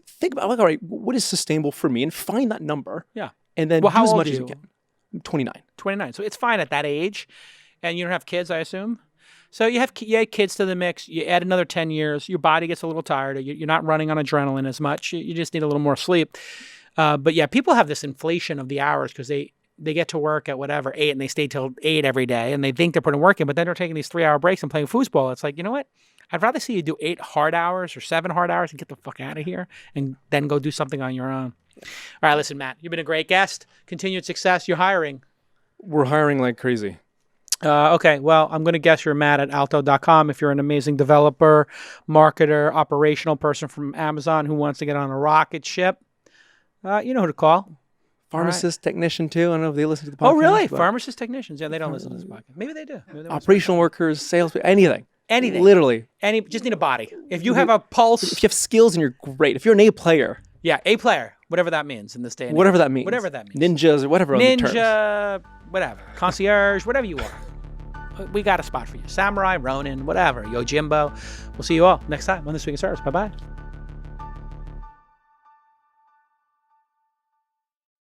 think about, like, all right, what is sustainable for me, and find that number. Yeah. And then do how as old much are as you? you can. I'm 29. 29. So it's fine at that age. And you don't have kids, I assume? So you add kids to the mix. You add another 10 years. Your body gets a little tired. You're not running on adrenaline as much. You just need a little more sleep. But yeah, people have this inflation of the hours because they get to work at whatever, 8, and they stay till 8 every day. And they think they're putting work in, but then they're taking these 3-hour breaks and playing foosball. It's like, you know what? I'd rather see you do 8 hard hours or 7 hard hours and get the fuck out of here, and then go do something on your own. All right, listen, Matt, you've been a great guest. Continued success. You're hiring. We're hiring like crazy. Okay, well, I'm going to guess you're Matt at Alto.com. If you're an amazing developer, marketer, operational person from Amazon who wants to get on a rocket ship, you know who to call. Pharmacist, technician too. I don't know if they listen to the podcast. Oh, really? Pharmacist, technicians. Yeah, they don't listen to this podcast. Maybe they do. Maybe they Operational workers, sales, anything. Anything. Literally. Just need a body. If you have a pulse. If you have skills and you're great. If you're an A player. Yeah, A player. Whatever that means in this day and age. Whatever that means. Whatever that means. Ninjas or whatever other terms. Ninja, whatever. Concierge, whatever you are. we got a spot for you. Samurai, Ronin, whatever. Yojimbo. We'll see you all next time on This Week in Startups. Bye-bye.